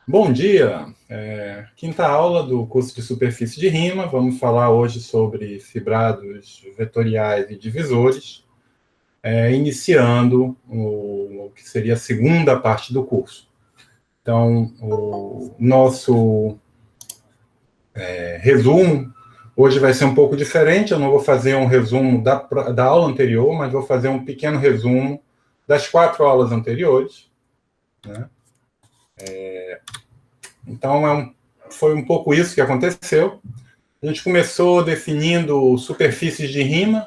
Bom dia! Quinta aula do curso de superfície de Riemann. Vamos falar hoje sobre fibrados vetoriais e divisores, iniciando o que seria a segunda parte do curso. Então, o nosso resumo hoje vai ser um pouco diferente. Eu não vou fazer um resumo da aula anterior, mas vou fazer um pequeno resumo das 4 aulas anteriores, né? Então, foi um pouco isso que aconteceu. A gente começou definindo superfícies de Riemann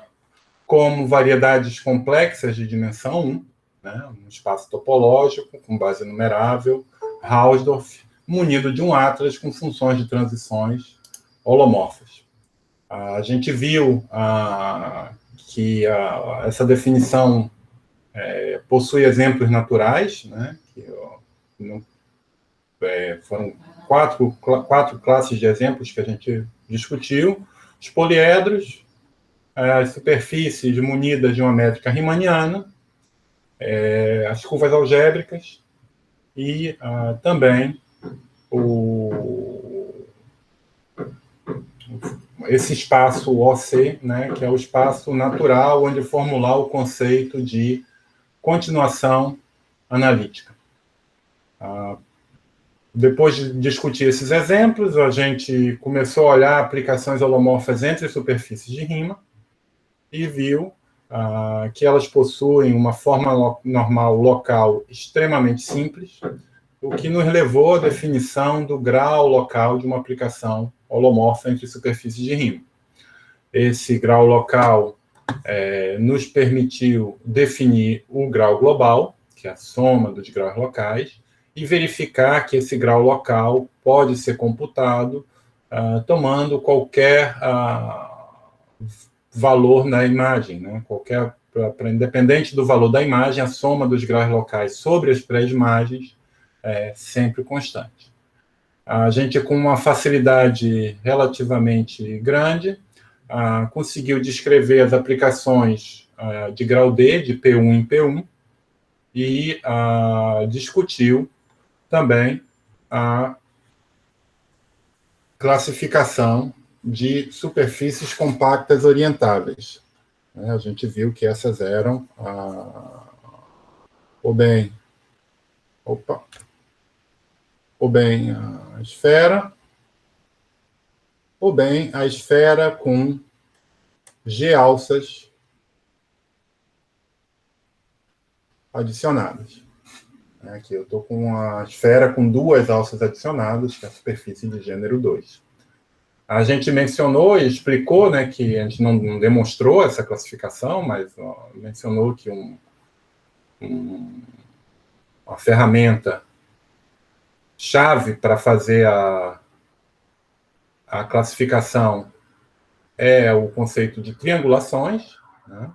como variedades complexas de dimensão 1, né? Um espaço topológico com base numerável, Hausdorff, munido de um atlas com funções de transições holomorfas. A gente viu que essa definição possui exemplos naturais, né? Foram quatro classes de exemplos que a gente discutiu: os poliedros, as superfícies munidas de uma métrica riemanniana, as curvas algébricas e também esse espaço OC, né, que é o espaço natural onde formular o conceito de continuação analítica. Depois de discutir esses exemplos, a gente começou a olhar aplicações holomorfas entre superfícies de Riemann e viu que elas possuem uma forma normal local extremamente simples, o que nos levou à definição do grau local de uma aplicação holomorfa entre superfícies de Riemann. Esse grau local nos permitiu definir o grau global, que é a soma dos graus locais, e verificar que esse grau local pode ser computado tomando qualquer valor na imagem, né? Independente do valor da imagem, a soma dos graus locais sobre as pré-imagens é sempre constante. A gente, com uma facilidade relativamente grande, conseguiu descrever as aplicações de grau D, de P1 em P1, e discutiu também a classificação de superfícies compactas orientáveis. A gente viu que essas eram ou bem a esfera, ou bem a esfera com G-alças adicionadas. Aqui eu estou com uma esfera com 2 alças adicionadas, que é a superfície de gênero 2. A gente mencionou e explicou, né, que a gente não demonstrou essa classificação, mas mencionou que uma ferramenta chave para fazer a classificação é o conceito de triangulações, né?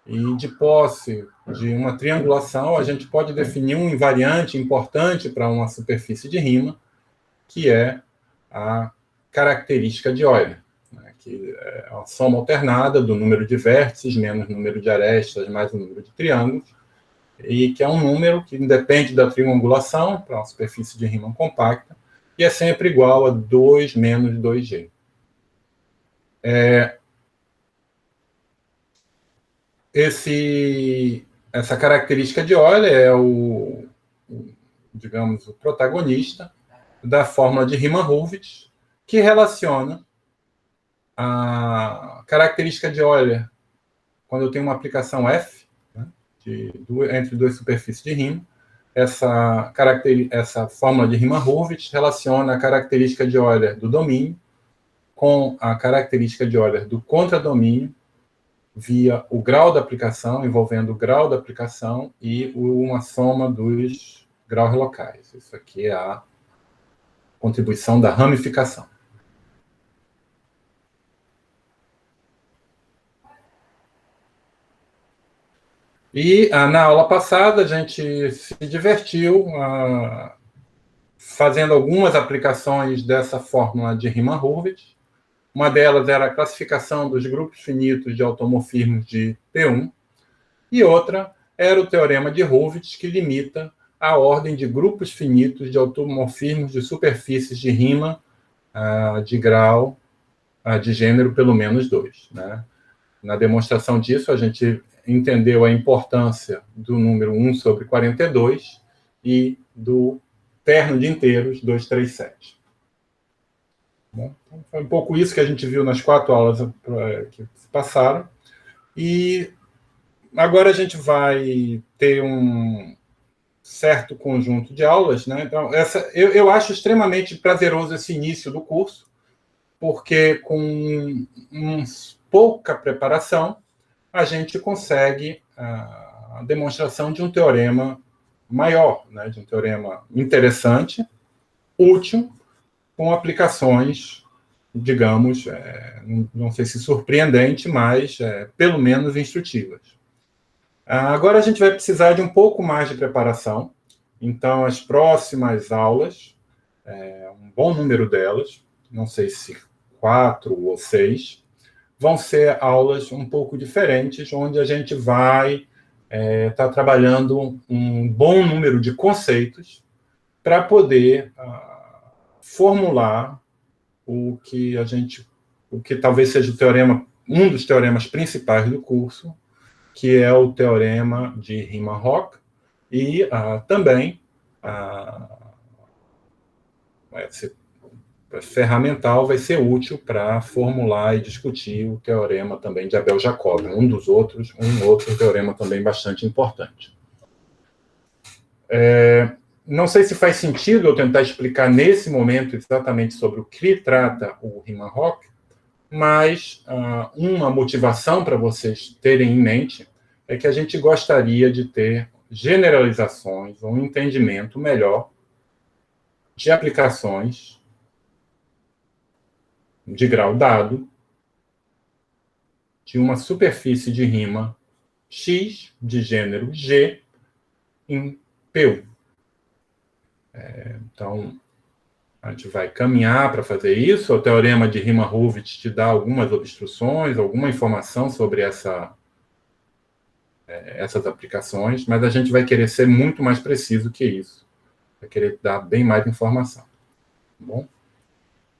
E de posse de uma triangulação, a gente pode definir um invariante importante para uma superfície de Riemann, que é a característica de Euler, né, que é a soma alternada do número de vértices menos o número de arestas mais o número de triângulos, e que é um número que independe da triangulação para uma superfície de Riemann compacta, e é sempre igual a 2 menos 2G. Essa característica de Euler é digamos, o protagonista da fórmula de Riemann-Hurwitz, que relaciona a característica de Euler quando eu tenho uma aplicação F, né, entre duas superfícies de Riemann. Essa fórmula de Riemann-Hurwitz relaciona a característica de Euler do domínio com a característica de Euler do contradomínio via o grau da aplicação, envolvendo o grau da aplicação e uma soma dos graus locais. Isso aqui é a contribuição da ramificação. E na aula passada a gente se divertiu fazendo algumas aplicações dessa fórmula de Riemann-Hurwitz. Uma delas era a classificação dos grupos finitos de automorfismos de P1, e outra era o teorema de Hurwitz, que limita a ordem de grupos finitos de automorfismos de superfícies de Riemann de grau de gênero pelo menos 2. Né? Na demonstração disso, a gente entendeu a importância do número 1 sobre 42 e do terno de inteiros 237. Bom, então foi um pouco isso que a gente viu nas 4 aulas que se passaram. E agora a gente vai ter um certo conjunto de aulas, né? Então, eu acho extremamente prazeroso esse início do curso, porque com pouca preparação, a gente consegue a demonstração de um teorema maior, né? De um teorema interessante, útil, com aplicações, digamos, não sei se surpreendente, mas pelo menos instrutivas. Agora a gente vai precisar de um pouco mais de preparação, então as próximas aulas, um bom número delas, não sei se 4 ou 6, vão ser aulas um pouco diferentes, onde a gente vai estar trabalhando um bom número de conceitos para poder formular o que talvez seja um dos teoremas principais do curso, que é o teorema de Riemann-Roch, e também ferramental vai ser útil para formular e discutir o teorema também de Abel-Jacob, um outro teorema também bastante importante. Não sei se faz sentido eu tentar explicar nesse momento exatamente sobre o que trata o Riemann-Roch, mas uma motivação para vocês terem em mente é que a gente gostaria de ter generalizações, um entendimento melhor de aplicações de grau dado de uma superfície de Riemann X de gênero G em P1. Então, a gente vai caminhar para fazer isso. O teorema de Riemann-Hurwitz te dá algumas obstruções, alguma informação sobre essas aplicações, mas a gente vai querer ser muito mais preciso que isso. Vai querer dar bem mais informação. Tá bom?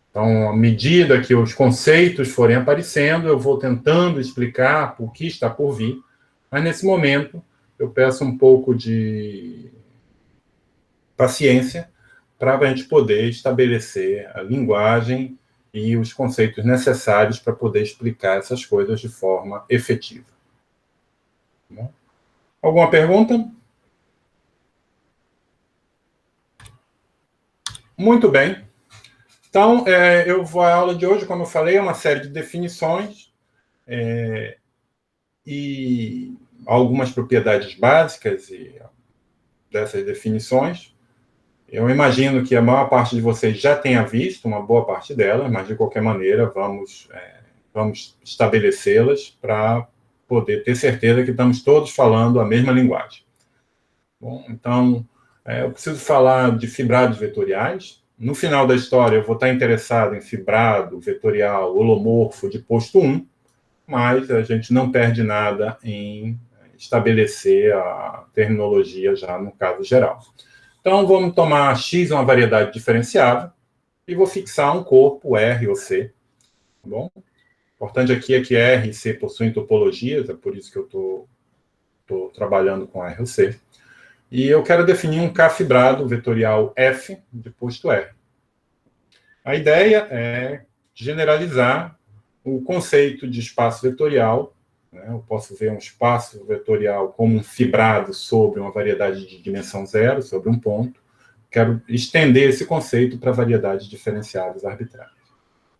Então, à medida que os conceitos forem aparecendo, eu vou tentando explicar o que está por vir, mas nesse momento eu peço um pouco de paciência para a gente poder estabelecer a linguagem e os conceitos necessários para poder explicar essas coisas de forma efetiva. Tá bom? Alguma pergunta? Muito bem. Então, a aula de hoje, como eu falei, é uma série de definições e algumas propriedades básicas dessas definições. Eu imagino que a maior parte de vocês já tenha visto uma boa parte delas, mas, de qualquer maneira, vamos estabelecê-las para poder ter certeza que estamos todos falando a mesma linguagem. Bom, então, eu preciso falar de fibrados vetoriais. No final da história, eu vou estar interessado em fibrado vetorial holomorfo de posto 1, mas a gente não perde nada em estabelecer a terminologia já no caso geral. Então, vamos tomar X uma variedade diferenciável e vou fixar um corpo R ou C. Tá bom? O importante aqui é que R e C possuem topologias, é por isso que eu estou trabalhando com R ou C. E eu quero definir um K-fibrado vetorial F de posto R. A ideia é generalizar o conceito de espaço vetorial. Né? Eu posso ver um espaço vetorial como um fibrado sobre uma variedade de dimensão zero, sobre um ponto. Quero estender esse conceito para variedades diferenciáveis arbitrárias.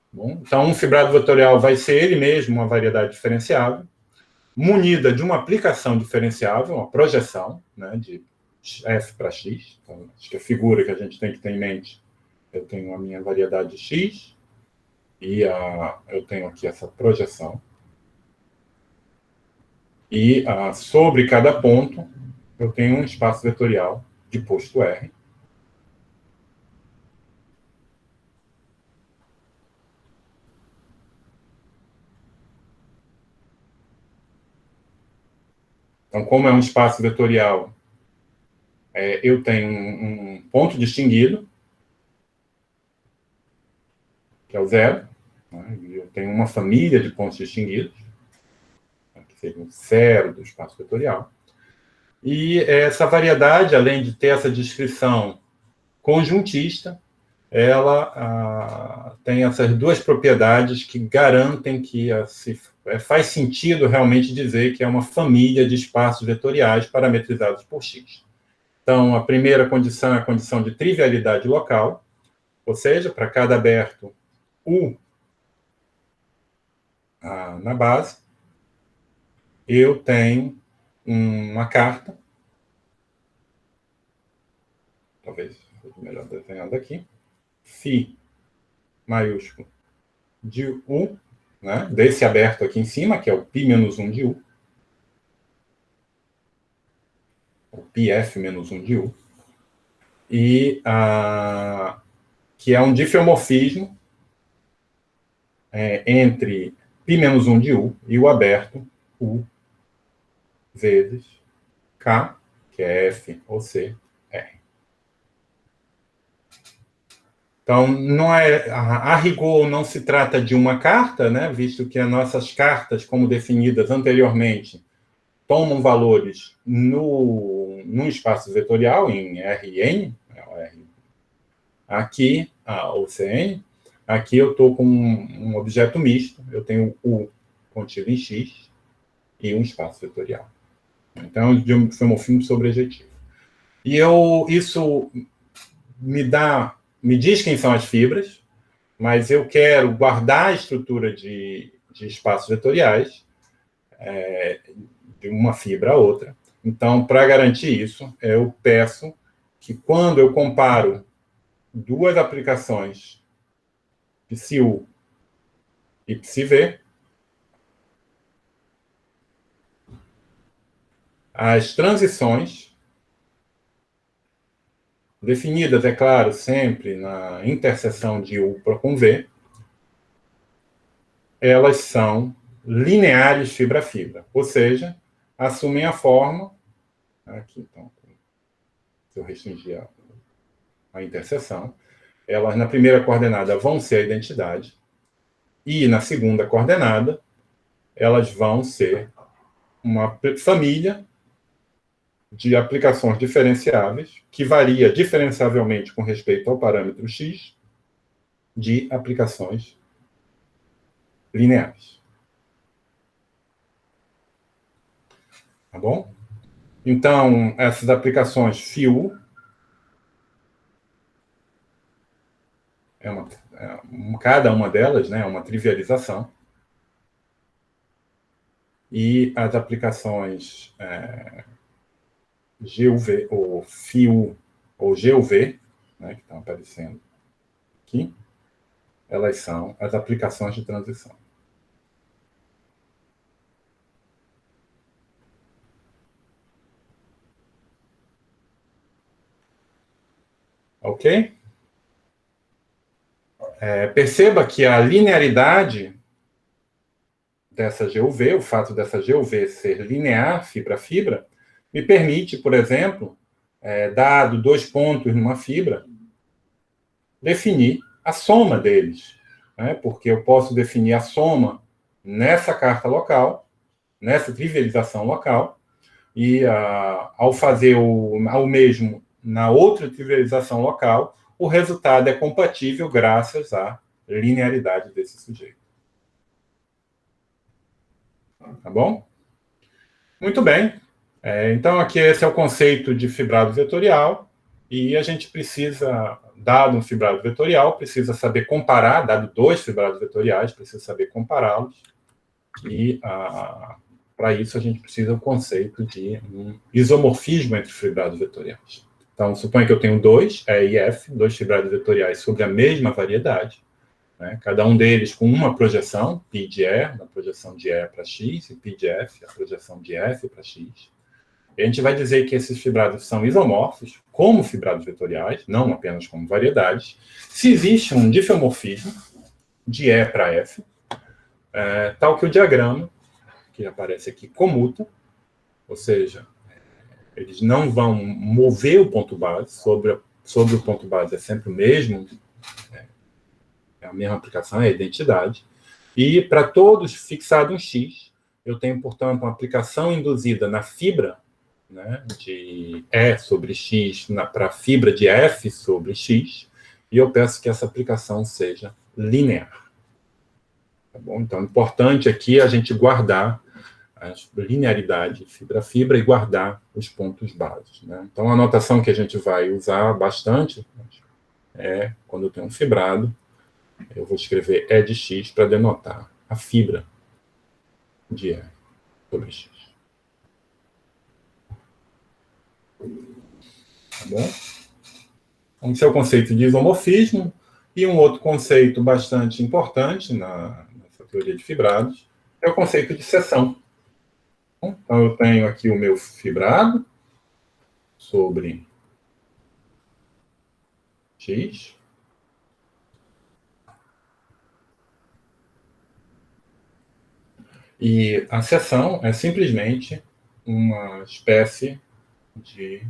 Bom, então, um fibrado vetorial vai ser ele mesmo uma variedade diferenciável, munida de uma aplicação diferenciável, uma projeção, né, de F para X. Então, acho que a figura que a gente tem que ter em mente, eu tenho a minha variedade X e eu tenho aqui essa projeção. E sobre cada ponto, eu tenho um espaço vetorial de posto R. Então, como é um espaço vetorial eu tenho um ponto distinguido, que é o zero, né? E eu tenho uma família de pontos distinguidos, que seria o zero do espaço vetorial. E essa variedade, além de ter essa descrição conjuntista, ela tem essas duas propriedades que garantem que faz sentido realmente dizer que é uma família de espaços vetoriais parametrizados por x. Então, a primeira condição é a condição de trivialidade local, ou seja, para cada aberto U na base, eu tenho uma carta, talvez seja melhor desenhando aqui, φ maiúsculo de U, né, desse aberto aqui em cima, que é o π-1 de U, o πf-1 de U, e que é um difeomorfismo entre π-1 de U e o aberto U vezes K, que é F ou C, R. Então, a rigor não se trata de uma carta, né, visto que as nossas cartas, como definidas anteriormente, tomam valores no espaço vetorial, em Rn, aqui, ou Cn, aqui eu estou com um objeto misto, eu tenho U contido em X e um espaço vetorial. Então, é um difeomorfismo sobrejetivo. E isso me diz quem são as fibras, mas eu quero guardar a estrutura de espaços vetoriais de uma fibra a outra. Então, para garantir isso, eu peço que quando eu comparo duas aplicações psi-U e psi-V, as transições, definidas, é claro, sempre na interseção de U com V, elas são lineares fibra a fibra, ou seja, assumem a forma, aqui então, se eu restringir a interseção, elas na primeira coordenada vão ser a identidade, e na segunda coordenada, elas vão ser uma família de aplicações diferenciáveis, que varia diferenciavelmente com respeito ao parâmetro x, de aplicações lineares. Tá bom? Então, essas aplicações φ-U cada uma delas, né, é uma trivialização. E as aplicações GUV, ou φ-U, ou GUV, né, que estão aparecendo aqui, elas são as aplicações de transição. Ok? Perceba que a linearidade dessa GUV, o fato dessa GUV ser linear, fibra a fibra, me permite, por exemplo, dado dois pontos numa fibra, definir a soma deles, né? Porque eu posso definir a soma nessa carta local, nessa trivialização local, e ao fazer o mesmo na outra trivialização local, o resultado é compatível graças à linearidade desse sujeito. Tá bom? Muito bem. Então, aqui esse é o conceito de fibrado vetorial, e a gente precisa, dado um fibrado vetorial, precisa saber comparar, dado dois fibrados vetoriais, precisa saber compará-los, e para isso a gente precisa do conceito de um isomorfismo entre fibrados vetoriais. Então, suponha que eu tenho dois, E e F, dois fibrados vetoriais sobre a mesma variedade, né? Cada um deles com uma projeção, π de E, na projeção de E para X, e π de F, a projeção de F para X. E a gente vai dizer que esses fibrados são isomorfos, como fibrados vetoriais, não apenas como variedades, se existe um difeomorfismo de E para F, tal que o diagrama, que aparece aqui, comuta, ou seja, eles não vão mover o ponto base, sobre o ponto base é sempre o mesmo, é a mesma aplicação, é a identidade. E para todos fixado um X, eu tenho, portanto, uma aplicação induzida na fibra, né, de E sobre X para a fibra de F sobre X, e eu peço que essa aplicação seja linear. Tá bom? Então, é importante aqui a gente guardar a linearidade fibra a fibra e guardar os pontos básicos. Né? Então, a notação que a gente vai usar bastante é, quando eu tenho um fibrado, eu vou escrever E de X para denotar a fibra de E sobre X. Tá bom? Então, esse é o conceito de isomorfismo. E um outro conceito bastante importante nessa teoria de fibrados é o conceito de seção. Então, eu tenho aqui o meu fibrado sobre X. E a seção é simplesmente uma espécie de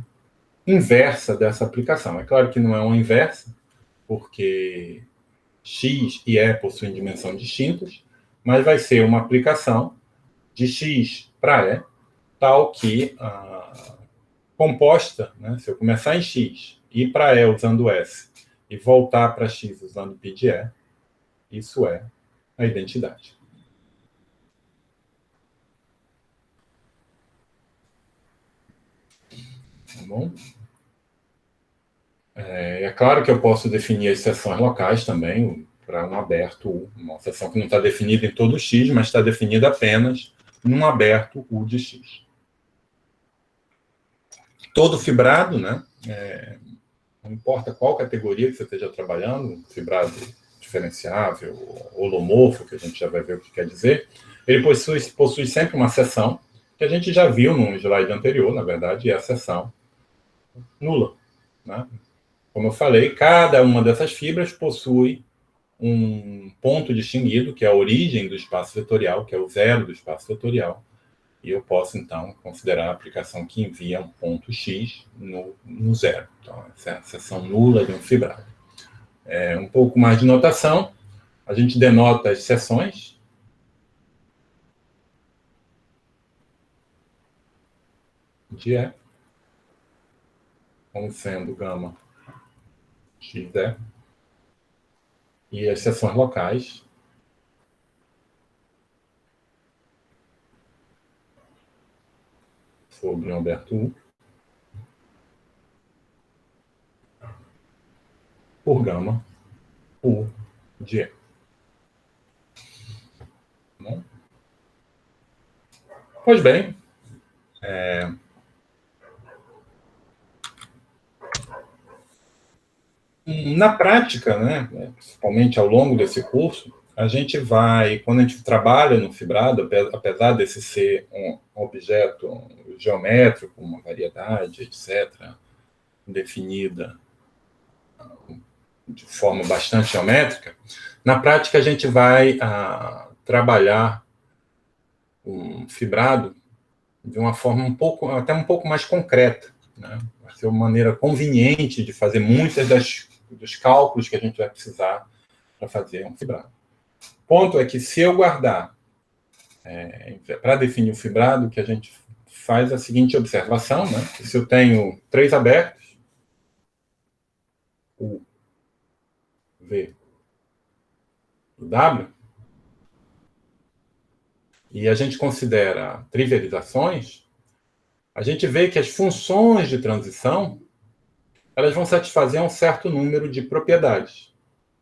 inversa dessa aplicação. É claro que não é uma inversa, porque X e E possuem dimensão distintas, mas vai ser uma aplicação de X para E, tal que composta, né, se eu começar em X, ir para E usando S e voltar para X usando π de E, isso é a identidade. Tá bom? É claro que eu posso definir as seções locais também, para um aberto U, uma seção que não está definida em todo X, mas está definida apenas num aberto U de X. Todo fibrado, né, não importa qual categoria que você esteja trabalhando, fibrado diferenciável, holomorfo, que a gente já vai ver o que quer dizer, ele possui sempre uma seção, que a gente já viu no slide anterior, na verdade, é a seção nula. Né? Como eu falei, cada uma dessas fibras possui um ponto distinguido, que é a origem do espaço vetorial, que é o zero do espaço vetorial, e eu posso, então, considerar a aplicação que envia um ponto X no zero. Então, essa é a seção nula de um fibrado. Um pouco mais de notação, a gente denota as seções de E, como sendo gama XE, e as seções locais sobre um aberto U por gama U de E. Bom? Pois bem, na prática, né, principalmente ao longo desse curso, a gente vai, quando a gente trabalha no fibrado, apesar desse ser um objeto geométrico, uma variedade, etc., definida de forma bastante geométrica, na prática a gente vai trabalhar um fibrado de uma forma até um pouco mais concreta, né? Vai ser uma maneira conveniente de fazer muitas dos cálculos que a gente vai precisar para fazer um fibrado. O ponto é que se eu guardar, para definir o fibrado, que a gente faz a seguinte observação, né? Se eu tenho 3 abertos, U, V e W, e a gente considera trivializações, a gente vê que as funções de transição elas vão satisfazer um certo número de propriedades.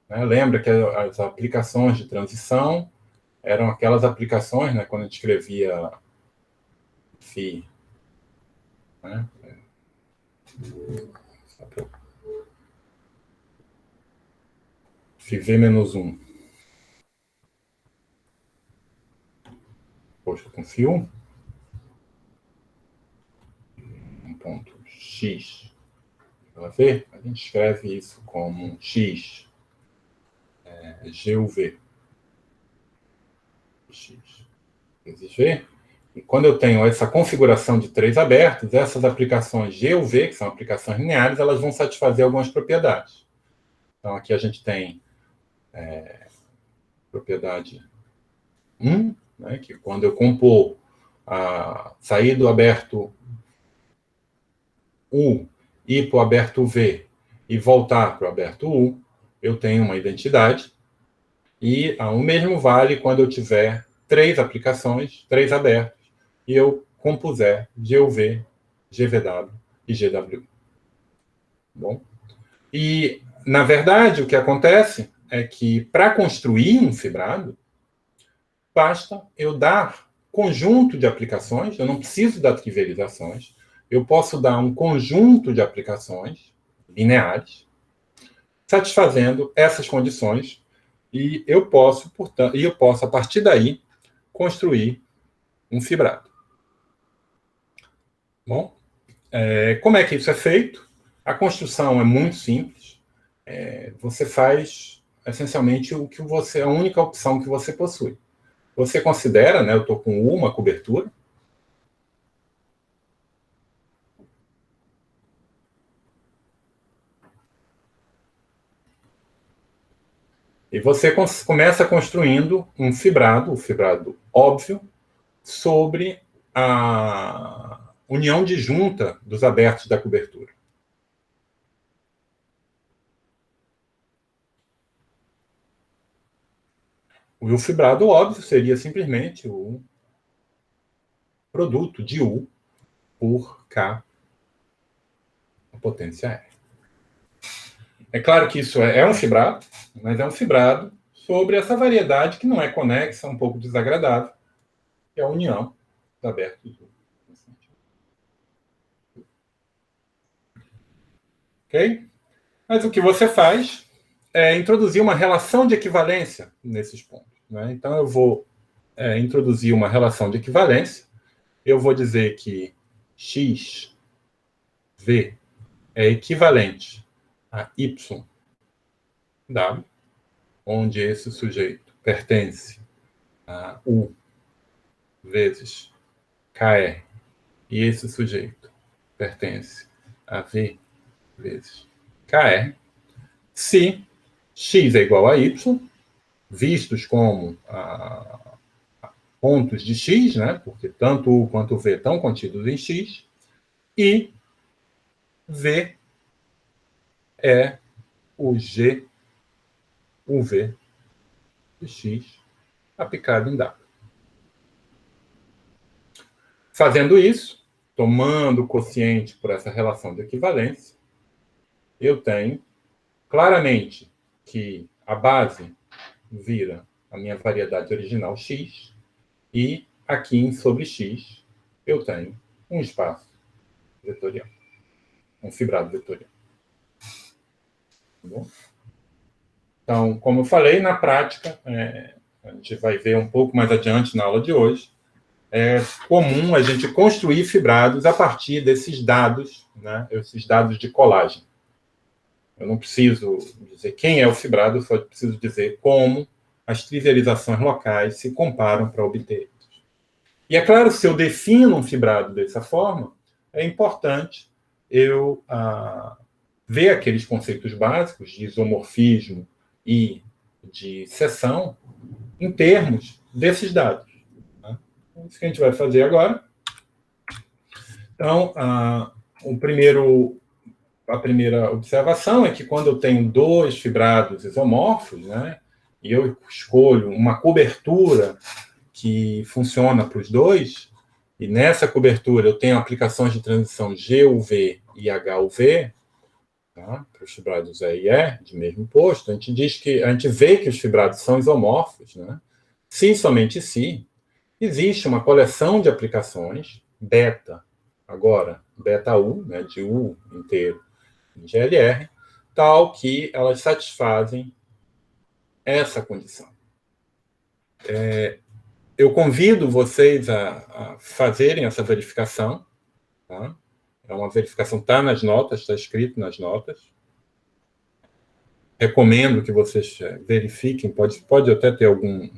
Né? Lembra que as aplicações de transição eram aquelas aplicações, né, quando a gente escrevia φ, né? φv menos 1 posto com φ1, um ponto x pela v, a gente escreve isso como x GUV x vezes v, E quando eu tenho essa configuração de 3 abertos, essas aplicações G ou V, que são aplicações lineares, elas vão satisfazer algumas propriedades. Então, aqui a gente tem propriedade 1, né, que quando eu compor, sair do aberto U, ir para o aberto V e voltar para o aberto U, eu tenho uma identidade. E o mesmo vale quando eu tiver 3 aplicações, 3 abertos, e eu compuser GUV, GVW e GW. Bom? E, na verdade, o que acontece é que, para construir um fibrado, basta eu dar conjunto de aplicações, eu não preciso dar trivelizações, eu posso dar um conjunto de aplicações lineares, satisfazendo essas condições, e eu posso, portanto, a partir daí, construir um fibrado. Bom, como é que isso é feito? A construção é muito simples. Você faz, essencialmente, a única opção que você possui. Você considera, né, eu estou com uma cobertura, e você começa construindo um fibrado, o fibrado óbvio, sobre a união disjunta dos abertos da cobertura. O fibrado óbvio seria simplesmente o produto de U por K, a potência R. É claro que isso é um fibrado, mas é um fibrado sobre essa variedade que não é conexa, um pouco desagradável, que é a união dos abertos U. Ok? Mas o que você faz é introduzir uma relação de equivalência nesses pontos. Né? Então, eu vou introduzir uma relação de equivalência. Eu vou dizer que x, v, é equivalente a y, w, onde esse sujeito pertence a u vezes kr, e esse sujeito pertence a v vezes kr, se x é igual a y, vistos como pontos de x, né, porque tanto U quanto V estão contidos em x, e V é o G, o V de x aplicado em W. Fazendo isso, tomando o quociente por essa relação de equivalência, eu tenho claramente que a base vira a minha variedade original x, e aqui em sobre x eu tenho um espaço vetorial, um fibrado vetorial. Tá bom? Então, como eu falei, na prática, a gente vai ver um pouco mais adiante na aula de hoje, é comum a gente construir fibrados a partir desses dados, né, esses dados de colagem. Eu não preciso dizer quem é o fibrado, eu só preciso dizer como as trivializações locais se comparam para obter. E é claro, se eu defino um fibrado dessa forma, é importante eu ver aqueles conceitos básicos de isomorfismo e de seção em termos desses dados. Tá? Isso que a gente vai fazer agora. Então, a primeira observação é que quando eu tenho 2 fibrados isomorfos, né, e eu escolho uma cobertura que funciona para os dois, e nessa cobertura eu tenho aplicações de transição GUV e HUV, tá? Para os fibrados E e E, de mesmo posto, a gente vê que os fibrados são isomorfos, né? Se somente se existe uma coleção de aplicações, beta, agora beta U, né, de U inteiro em GLR, tal que elas satisfazem essa condição. Eu convido vocês a fazerem essa verificação. Tá? É uma verificação, está nas notas, está escrito nas notas. Recomendo que vocês verifiquem, pode até ter algum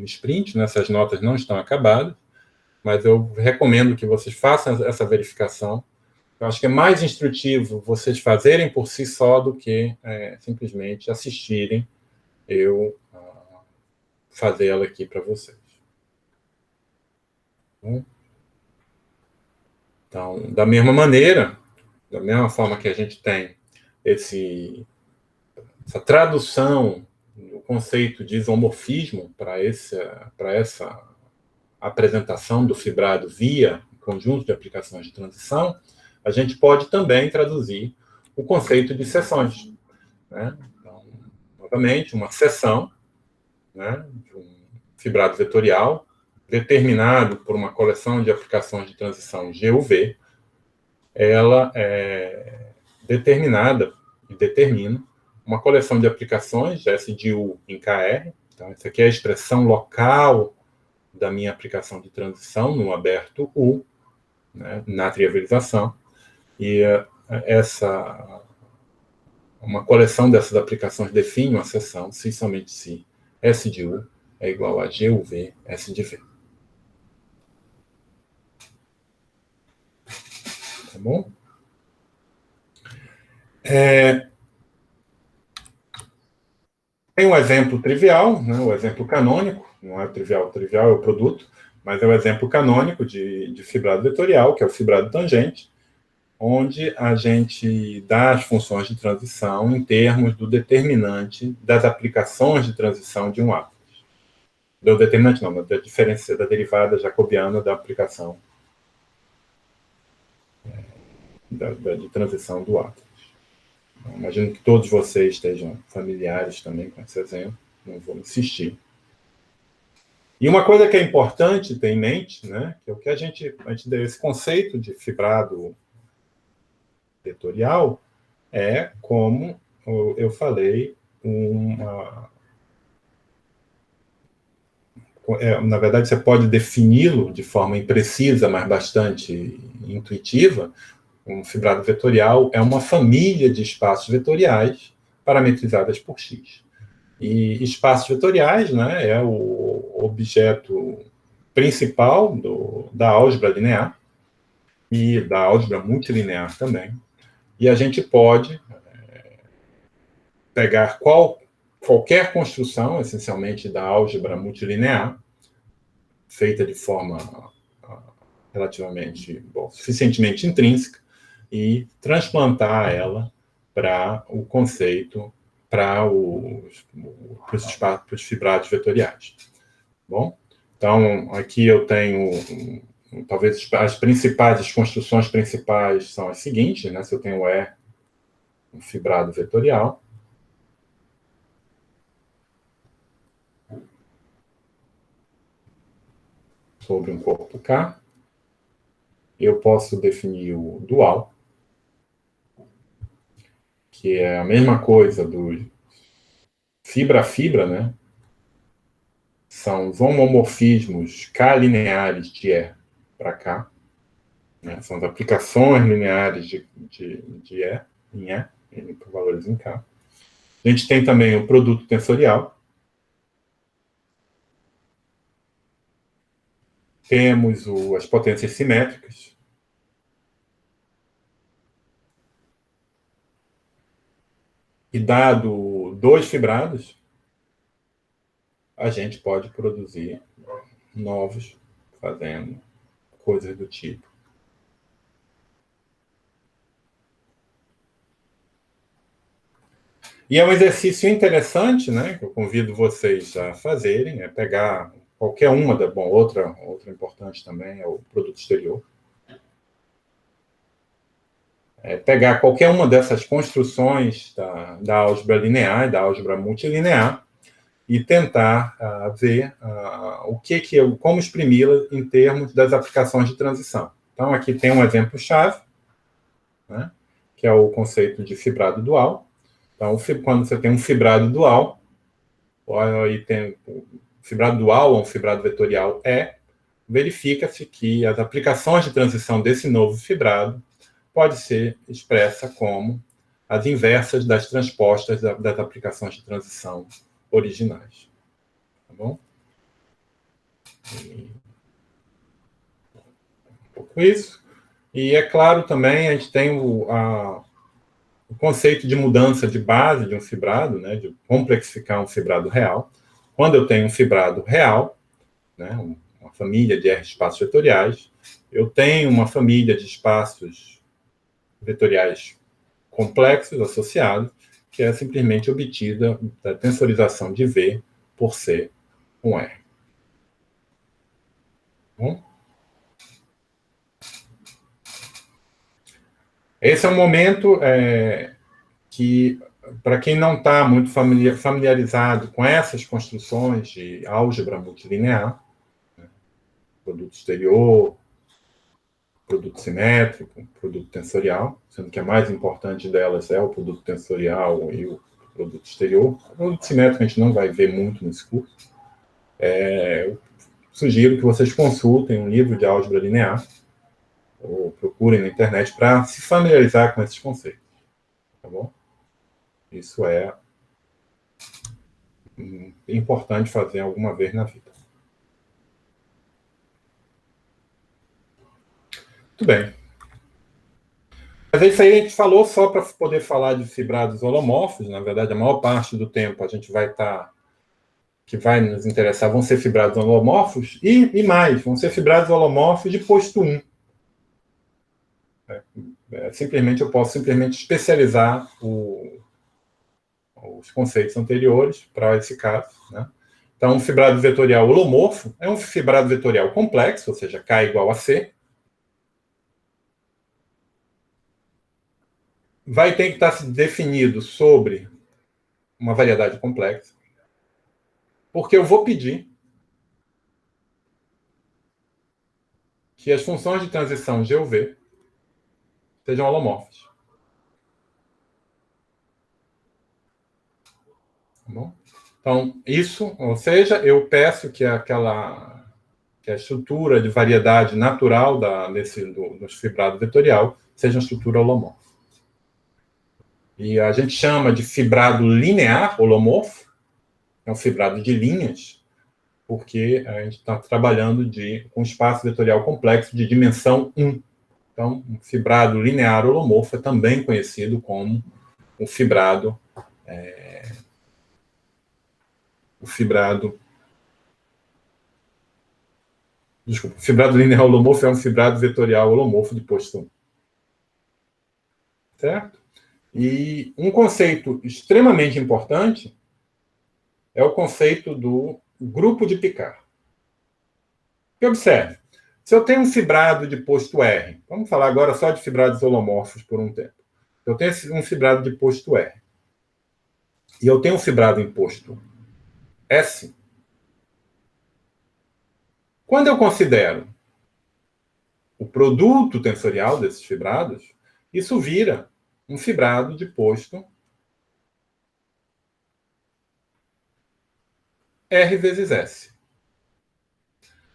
sprint, né? Essas notas não estão acabadas, mas eu recomendo que vocês façam essa verificação. Eu acho que é mais instrutivo vocês fazerem por si só do que simplesmente assistirem eu fazer ela aqui para vocês. Então, da mesma maneira, da mesma forma que a gente tem essa tradução do conceito de isomorfismo para essa apresentação do fibrado via conjunto de aplicações de transição, a gente pode também traduzir o conceito de seções. Né? Então, novamente, uma seção, né, de um fibrado vetorial determinado por uma coleção de aplicações de transição GUV, ela é determinada e determina uma coleção de aplicações de S de U em KR. Então, essa aqui é a expressão local da minha aplicação de transição no aberto U, né, na trivialização. E uma coleção dessas aplicações define uma seção se somente se S de U é igual a GUV S de V. Tá bom? Tem um exemplo trivial, né, o exemplo canônico, não é trivial, trivial é o produto, mas é o exemplo canônico de fibrado vetorial, que é o fibrado tangente, onde a gente dá as funções de transição em termos do determinante das aplicações de transição de um átomo. Do determinante não, da diferença da derivada jacobiana da aplicação de transição do átomo. Imagino que todos vocês estejam familiares também com esse exemplo, não vou insistir. E uma coisa que é importante ter em mente, né, que é o que a gente deu esse conceito de fibrado vetorial, é como eu falei, na verdade, você pode defini-lo de forma imprecisa, mas bastante intuitiva. Um fibrado vetorial é uma família de espaços vetoriais parametrizadas por X. E espaços vetoriais, né, é o objeto principal da álgebra linear e da álgebra multilinear também. E a gente pode pegar qualquer construção, essencialmente da álgebra multilinear, feita de forma relativamente, suficientemente intrínseca, e transplantar ela para o conceito, para os fibrados vetoriais. Bom, então aqui eu tenho, talvez as construções principais são as seguintes, né? Se eu tenho um fibrado vetorial, sobre um corpo K, eu posso definir o dual, que é a mesma coisa do fibra a fibra, né? São os homomorfismos K-lineares de E para K, né? São as aplicações lineares de E em E, por valores em K. A gente tem também o produto tensorial. Temos as potências simétricas. E dado 2 fibrados, a gente pode produzir novos, fazendo coisas do tipo. E é um exercício interessante, né, que eu convido vocês a fazerem, é pegar qualquer uma outra importante também é o produto exterior. Pegar qualquer uma dessas construções da álgebra linear, da álgebra multilinear, e tentar ver como exprimi-la em termos das aplicações de transição. Então, aqui tem um exemplo-chave, né, que é o conceito de fibrado dual. Então, quando você tem um fibrado dual, e tem fibrado dual ou um fibrado vetorial verifica-se que as aplicações de transição desse novo fibrado pode ser expressa como as inversas das transpostas das aplicações de transição originais. Tá bom? pouco isso. E é claro também, a gente tem o conceito de mudança de base de um fibrado, né, de complexificar um fibrado real. Quando eu tenho um fibrado real, né, uma família de R espaços vetoriais, eu tenho uma família de espaços vetoriais complexos associados, que é simplesmente obtida da tensorização de V por C com R. Bom? Esse é um momento que, para quem não está muito familiarizado com essas construções de álgebra multilinear, né, produto exterior, produto simétrico, produto tensorial, sendo que a mais importante delas é o produto tensorial e o produto exterior. O produto simétrico a gente não vai ver muito nesse curso. Eu sugiro que vocês consultem um livro de álgebra linear ou procurem na internet para se familiarizar com esses conceitos. Tá bom? Isso é importante fazer alguma vez na vida. Muito bem. Mas isso aí a gente falou só para poder falar de fibrados holomorfos. Na verdade, a maior parte do tempo a gente vai estar... que vai nos interessar vão ser fibrados holomorfos e mais, vão ser fibrados holomorfos de posto 1. Simplesmente eu posso simplesmente especializar os conceitos anteriores para esse caso, né? Então, um fibrado vetorial holomorfo é um fibrado vetorial complexo, ou seja, K igual a C. Vai ter que estar definido sobre uma variedade complexa, porque eu vou pedir que as funções de transição G ou V sejam holomorfas. Tá bom? Então, isso, ou seja, eu peço que a estrutura de variedade natural do fibrado vetorial seja uma estrutura holomorfa. E a gente chama de fibrado linear holomorfo, é um fibrado de linhas, porque a gente está trabalhando com espaço vetorial complexo de dimensão 1. Então, um fibrado linear holomorfo é também conhecido como o fibrado linear holomorfo é um fibrado vetorial holomorfo de posto 1. Certo? E um conceito extremamente importante é o conceito do grupo de Picard. E observe, se eu tenho um fibrado de posto R, vamos falar agora só de fibrados holomorfos por um tempo. Eu tenho um fibrado de posto R, e eu tenho um fibrado em posto S. Quando eu considero o produto tensorial desses fibrados, isso vira um fibrado de posto R vezes S.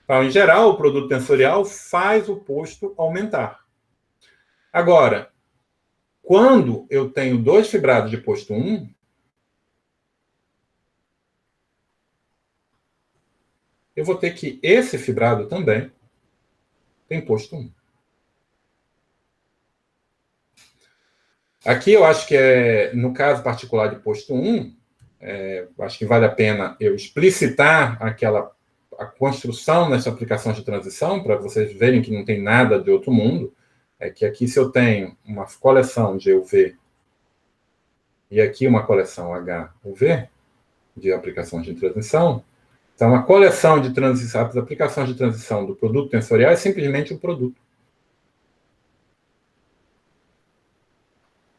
Então, em geral, o produto tensorial faz o posto aumentar. Agora, quando eu tenho dois fibrados de posto 1, eu vou ter que esse fibrado também tem posto 1. Aqui eu acho que no caso particular de posto 1, acho que vale a pena eu explicitar a construção nessa aplicação de transição, para vocês verem que não tem nada de outro mundo. É que aqui, se eu tenho uma coleção de UV e aqui uma coleção HUV, de aplicações de transição, então a coleção de transição, as aplicações de transição do produto tensorial é simplesmente o produto.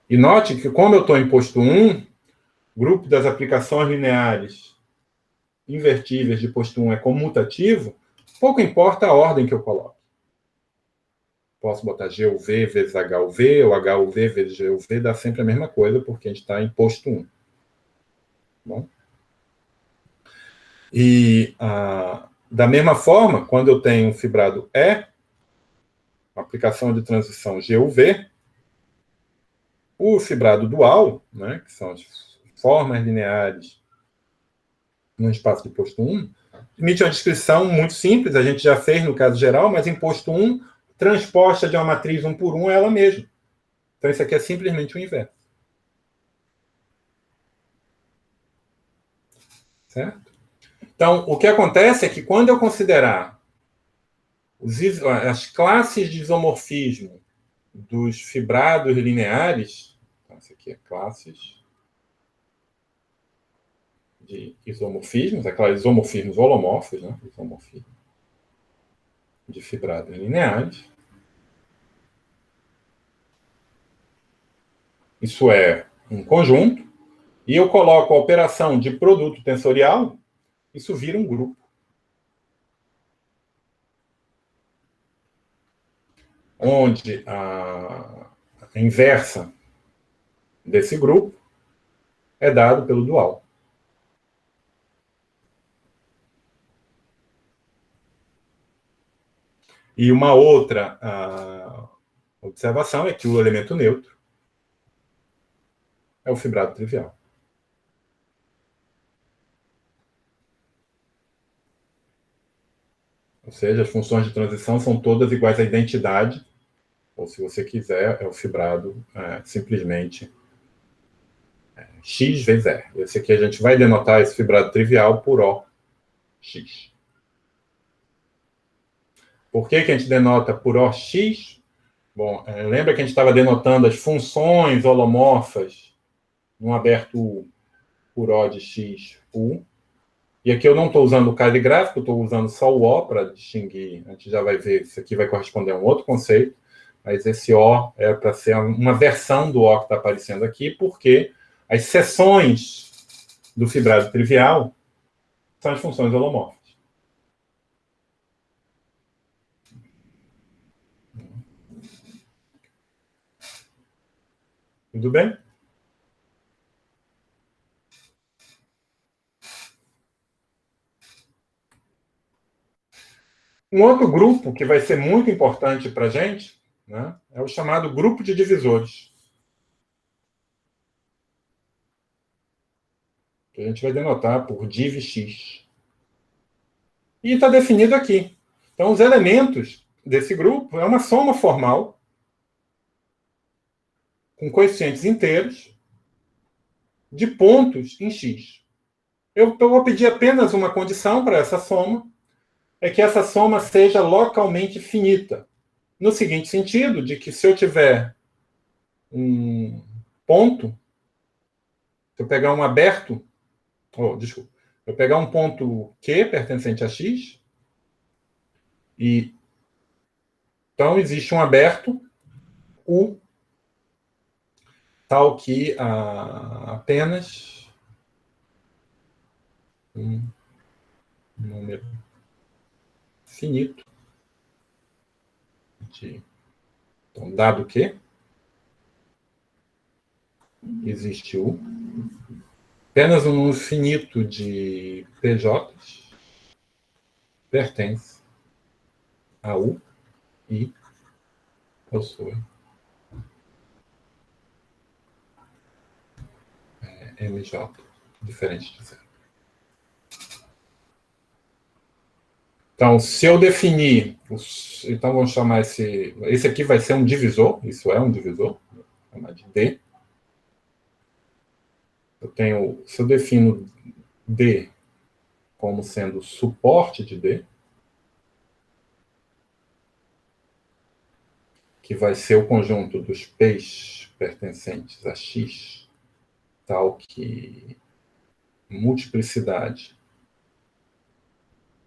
E note que, como eu estou em posto 1, grupo das aplicações lineares invertíveis de posto 1 é comutativo, pouco importa a ordem que eu coloque. Posso botar GUV vezes HUV, ou HUV vezes GUV, dá sempre a mesma coisa, porque a gente está em posto 1. Bom? E, da mesma forma, quando eu tenho um fibrado E, aplicação de transição GUV, o fibrado dual, né, que são as formas lineares no espaço de posto 1, permite uma descrição muito simples, a gente já fez no caso geral, mas em posto 1, transposta de uma matriz 1 por 1 é ela mesma. Então, isso aqui é simplesmente o inverso. Certo? Então, o que acontece é que quando eu considerar as classes de isomorfismo dos fibrados lineares, então, isso aqui é classes de isomorfismos, aquelas isomorfismos holomorfos, né? Isomorfismo de fibrados lineares. Isso é um conjunto, e eu coloco a operação de produto tensorial, isso vira um grupo. Onde a inversa desse grupo é dado pelo dual. E uma outra observação é que o elemento neutro é o fibrado trivial. Ou seja, as funções de transição são todas iguais à identidade, ou se você quiser, é o fibrado simplesmente x vezes R. Esse aqui a gente vai denotar esse fibrado trivial por OX. Por que a gente denota por OX? Bom, lembra que a gente estava denotando as funções holomorfas num aberto U por O de X U. E aqui eu não estou usando o caligráfico, estou usando só o O para distinguir. A gente já vai ver, isso aqui vai corresponder a um outro conceito, mas esse O é para ser uma versão do O que está aparecendo aqui, porque as seções do fibrado trivial são as funções holomorfas. Tudo bem? Um outro grupo que vai ser muito importante para a gente, né, é o chamado grupo de divisores. Que a gente vai denotar por div(x). E está definido aqui. Então, os elementos desse grupo é uma soma formal com coeficientes inteiros de pontos em x. Eu vou pedir apenas uma condição para essa soma, é que essa soma seja localmente finita. No seguinte sentido, de que se eu tiver um ponto, se eu pegar um aberto, desculpa, eu pegar um ponto Q pertencente a x, e então existe um aberto U tal que apenas um número finito de... Então, dado que existe apenas um número finito de PJs pertence a U e possui MJ diferente de zero. Então, se eu definir... Então, vamos chamar esse aqui vai ser um divisor, isso é um divisor, vou chamar de D. Se eu defino D como sendo suporte de D, que vai ser o conjunto dos P's pertencentes a X, tal que multiplicidade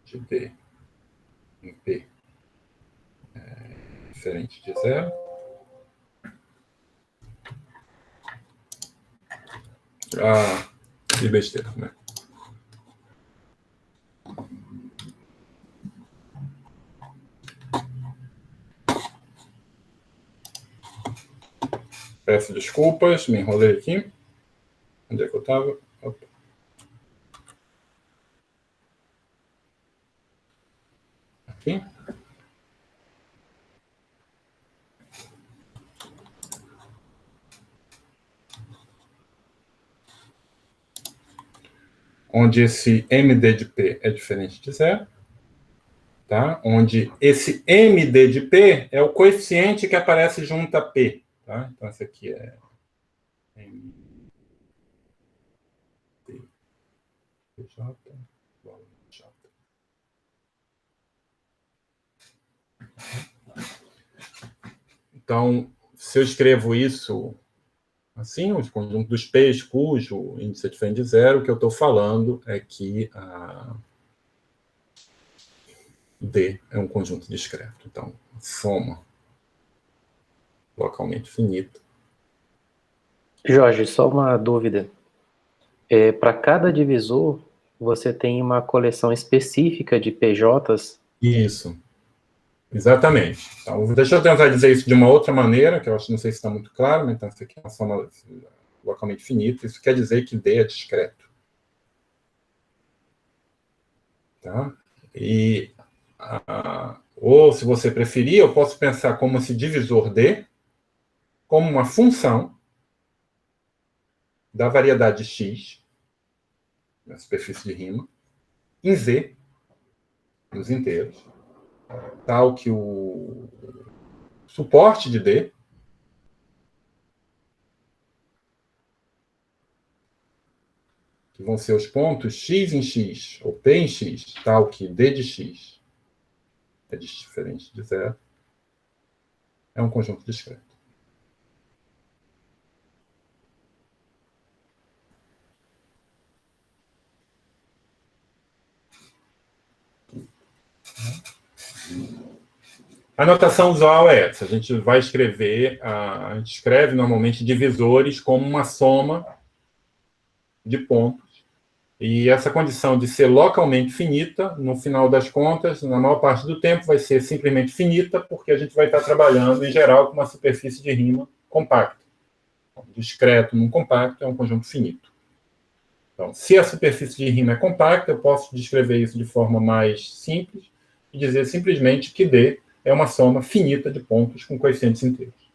de D em P é diferente de zero. Que besteira, né? Peço desculpas, me enrolei aqui. Onde é que eu estava? Aqui. Onde esse MD de P é diferente de zero. tá? Onde esse MD de P é o coeficiente que aparece junto a P. Tá? Então, esse aqui é J. Então, se eu escrevo isso assim, o conjunto dos P's cujo índice é diferente de zero, o que eu estou falando é que a D é um conjunto discreto. Então, soma localmente finita. Jorge, só uma dúvida. Para cada divisor, você tem uma coleção específica de PJs? Isso. Exatamente. Então, deixa eu tentar dizer isso de uma outra maneira, que eu acho, não sei se está muito claro, mas então isso aqui é uma soma localmente finita. Isso quer dizer que D é discreto. Tá? E, ou, se você preferir, eu posso pensar como esse divisor D como uma função da variedade x, na superfície de Riemann, em Z, nos inteiros, tal que o suporte de D que vão ser os pontos x em x, ou p em x, tal que d de x é diferente de zero, é um conjunto discreto. A notação usual é essa. A gente vai escrever, a gente escreve normalmente divisores como uma soma de pontos. E essa condição de ser localmente finita, no final das contas, na maior parte do tempo, vai ser simplesmente finita, porque a gente vai estar trabalhando, em geral, com uma superfície de Riemann compacta. Discreto num compacto é um conjunto finito. Então, se a superfície de Riemann é compacta, eu posso descrever isso de forma mais simples e dizer simplesmente que D é uma soma finita de pontos com coeficientes inteiros.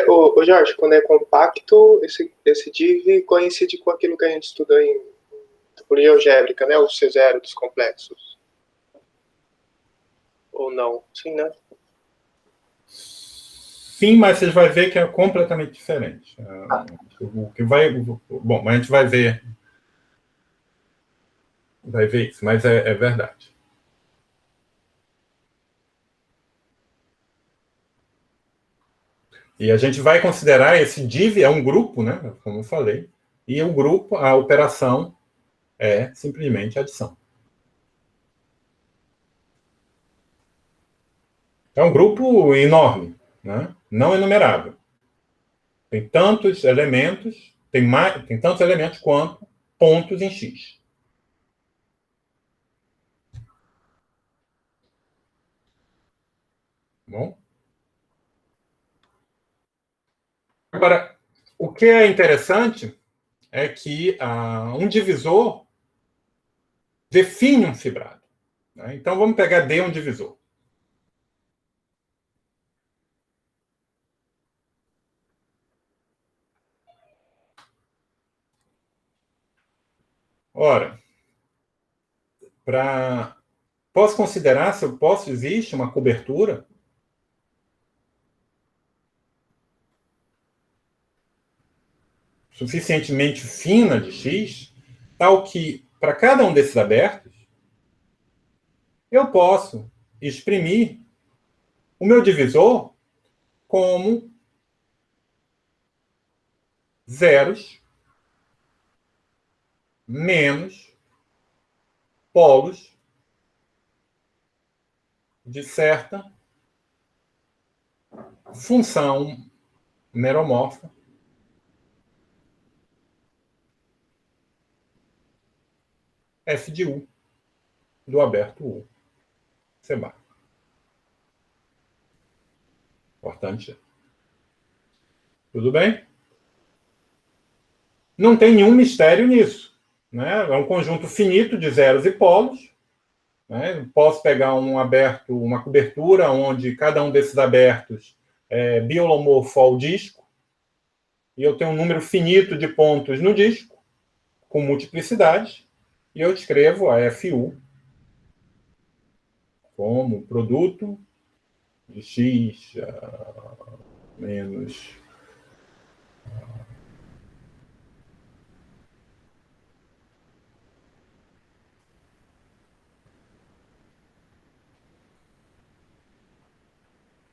Ô Jorge, quando é compacto, esse div coincide com aquilo que a gente estudou em topologia algébrica, né? O C0 dos complexos. Ou não? Sim, né? Sim, mas você vai ver que é completamente diferente. O que vai, bom, mas a gente vai ver isso, mas é verdade. E a gente vai considerar esse div é um grupo, né, como eu falei, e o grupo, a operação é simplesmente adição. É um grupo enorme, né, não enumerável. Tem tantos elementos, tem tantos elementos quanto pontos em X. Bom? Agora, o que é interessante é que um divisor define um fibrado. Né? Então, vamos pegar D, um divisor. Ora, posso considerar, se eu posso, existe uma cobertura suficientemente fina de X, tal que, para cada um desses abertos, eu posso exprimir o meu divisor como zeros menos polos de certa função meromorfa f de u do aberto u. C bar. Importante. Tudo bem? Não tem nenhum mistério nisso. Né? É um conjunto finito de zeros e polos. Né? Posso pegar um aberto, uma cobertura, onde cada um desses abertos é biolomorfo ao disco, e eu tenho um número finito de pontos no disco, com multiplicidade, e eu escrevo a FU como produto de X menos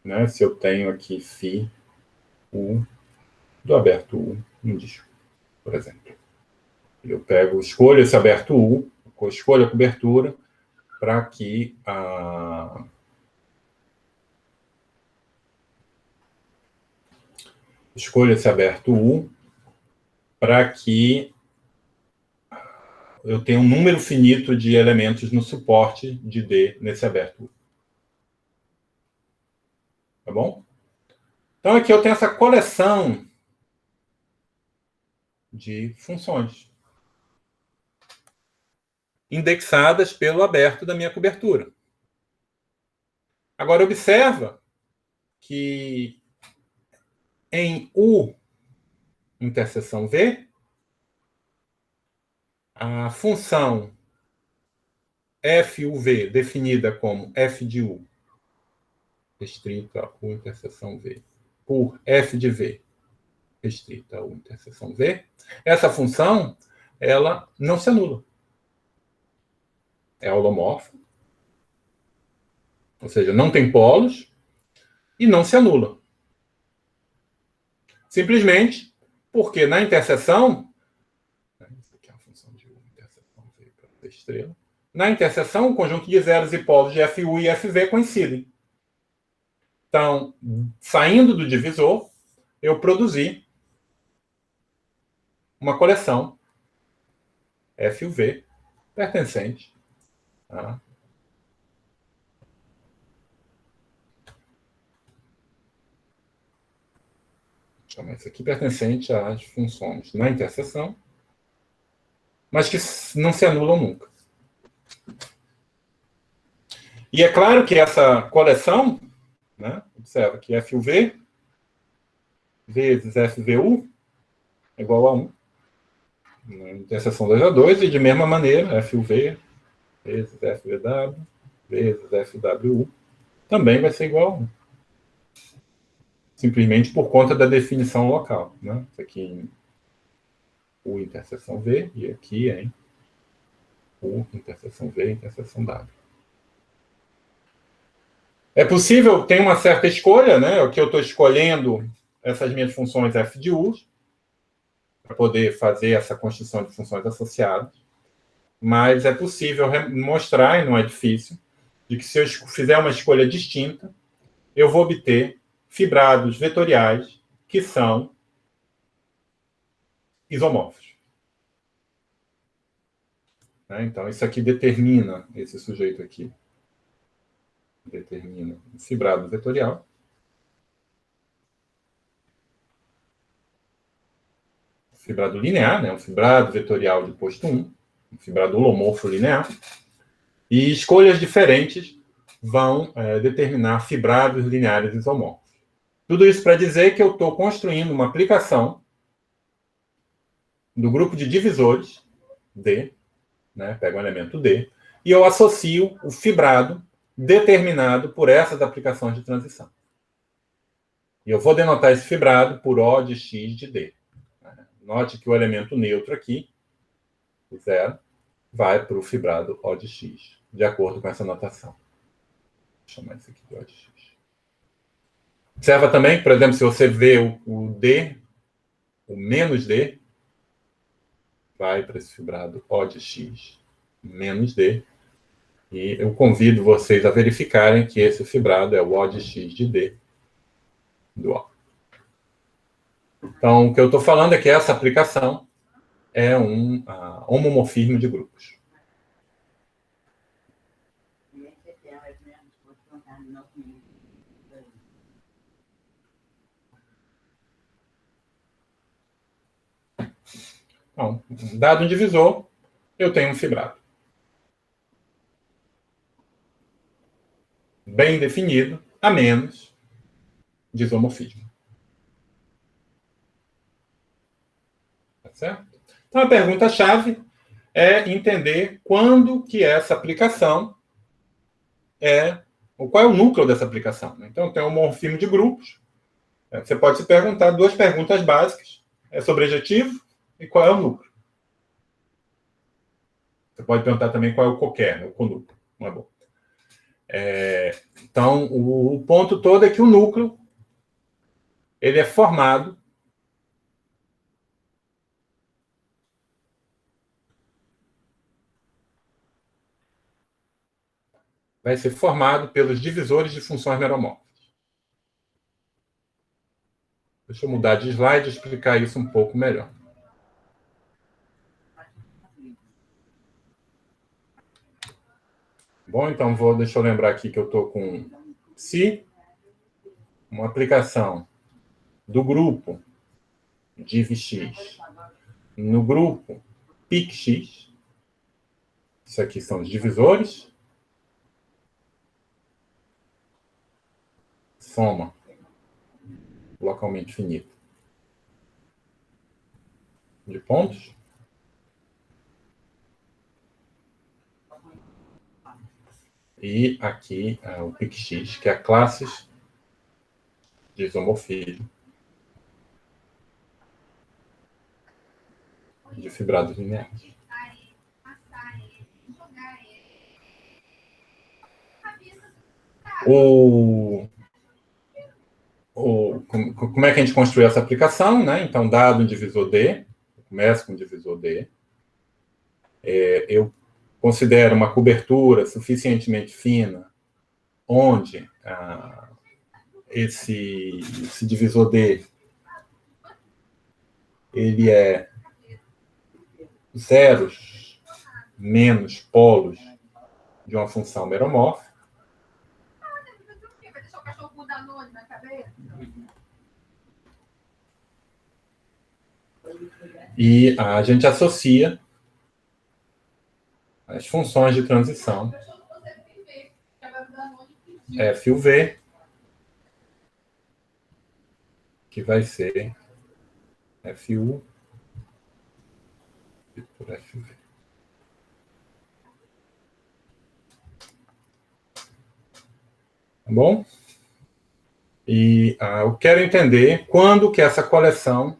né, se eu tenho aqui φ U do aberto U no disco, por exemplo. Eu escolho esse aberto U, escolho a cobertura para que escolho esse aberto U para que eu tenha um número finito de elementos no suporte de D nesse aberto U. Tá bom? Então, aqui eu tenho essa coleção de funções indexadas pelo aberto da minha cobertura. Agora, observa que em U interseção V, a função FUV, definida como F de U, restrita a U interseção V, por F de V, restrita a U interseção V, essa função, ela não se anula. É holomorfa, ou seja, não tem polos, e não se anula. Simplesmente porque na interseção, isso aqui é uma função de U interseção V para estrela, na interseção, o conjunto de zeros e polos de FU e FV coincidem. Então, saindo do divisor, eu produzi uma coleção FUV pertencente a chamar isso aqui pertencente às funções na interseção, mas que não se anulam nunca. E é claro que essa coleção, né, observa que FUV vezes FVU é igual a 1, na interseção 2 a 2, e de mesma maneira, FUV vezes FVW vezes FWU também vai ser igual a 1. Simplesmente por conta da definição local. Né? Isso aqui em U interseção V, e aqui em U interseção V interseção W. É possível, tem uma certa escolha, né? Que eu estou escolhendo essas minhas funções F de U para poder fazer essa construção de funções associadas, mas é possível mostrar, e não é difícil, de que se eu fizer uma escolha distinta, eu vou obter fibrados vetoriais que são isomorfos. Então, isso aqui determina, esse sujeito aqui, determina um fibrado vetorial. Fibrado linear, né? Um fibrado vetorial de posto 1, um fibrado holomorfo linear. E escolhas diferentes vão determinar fibrados lineares isomorfos. Tudo isso para dizer que eu estou construindo uma aplicação do grupo de divisores D, né? Pego um elemento D, e eu associo o fibrado determinado por essas aplicações de transição. E eu vou denotar esse fibrado por O de X de D. Note que o elemento neutro aqui, o zero, vai para o fibrado O de X, de acordo com essa notação. Vou chamar isso aqui de O de X. Observa também, por exemplo, se você vê o D, o menos D, vai para esse fibrado O de X menos D. E eu convido vocês a verificarem que esse fibrado é o O de X de D do O. Então, o que eu estou falando é que essa aplicação é um homomorfismo de grupos. Então, dado um divisor, eu tenho um fibrado. Bem definido, a menos de isomorfismo. Tá certo? Então, a pergunta-chave é entender quando que essa aplicação ou qual é o núcleo dessa aplicação. Então, tem um morfismo de grupos. Você pode se perguntar 2 perguntas básicas. É sobre objetivo e qual é o núcleo. Você pode perguntar também qual é o qualquer, o conúcleo. Não é bom. Então, o ponto todo é que o núcleo ele é formado vai ser formado pelos divisores de funções meromórficas. Deixa eu mudar de slide e explicar isso um pouco melhor. Bom, então deixa eu lembrar aqui que eu estou com se uma aplicação do grupo div_x no grupo pic_x, isso aqui são os divisores, soma localmente finita de pontos. E aqui o pic_x, que é a classes de isomorfismo de fibrados lineares. Como é que a gente construiu essa aplicação, né? Então, dado um divisor D, eu começo com um divisor D, eu considero uma cobertura suficientemente fina, onde esse divisor D ele é zeros menos polos de uma função meromórfica. E a gente associa as funções de transição F u V, que vai ser FU por FV. Tá bom? E eu quero entender quando que essa coleção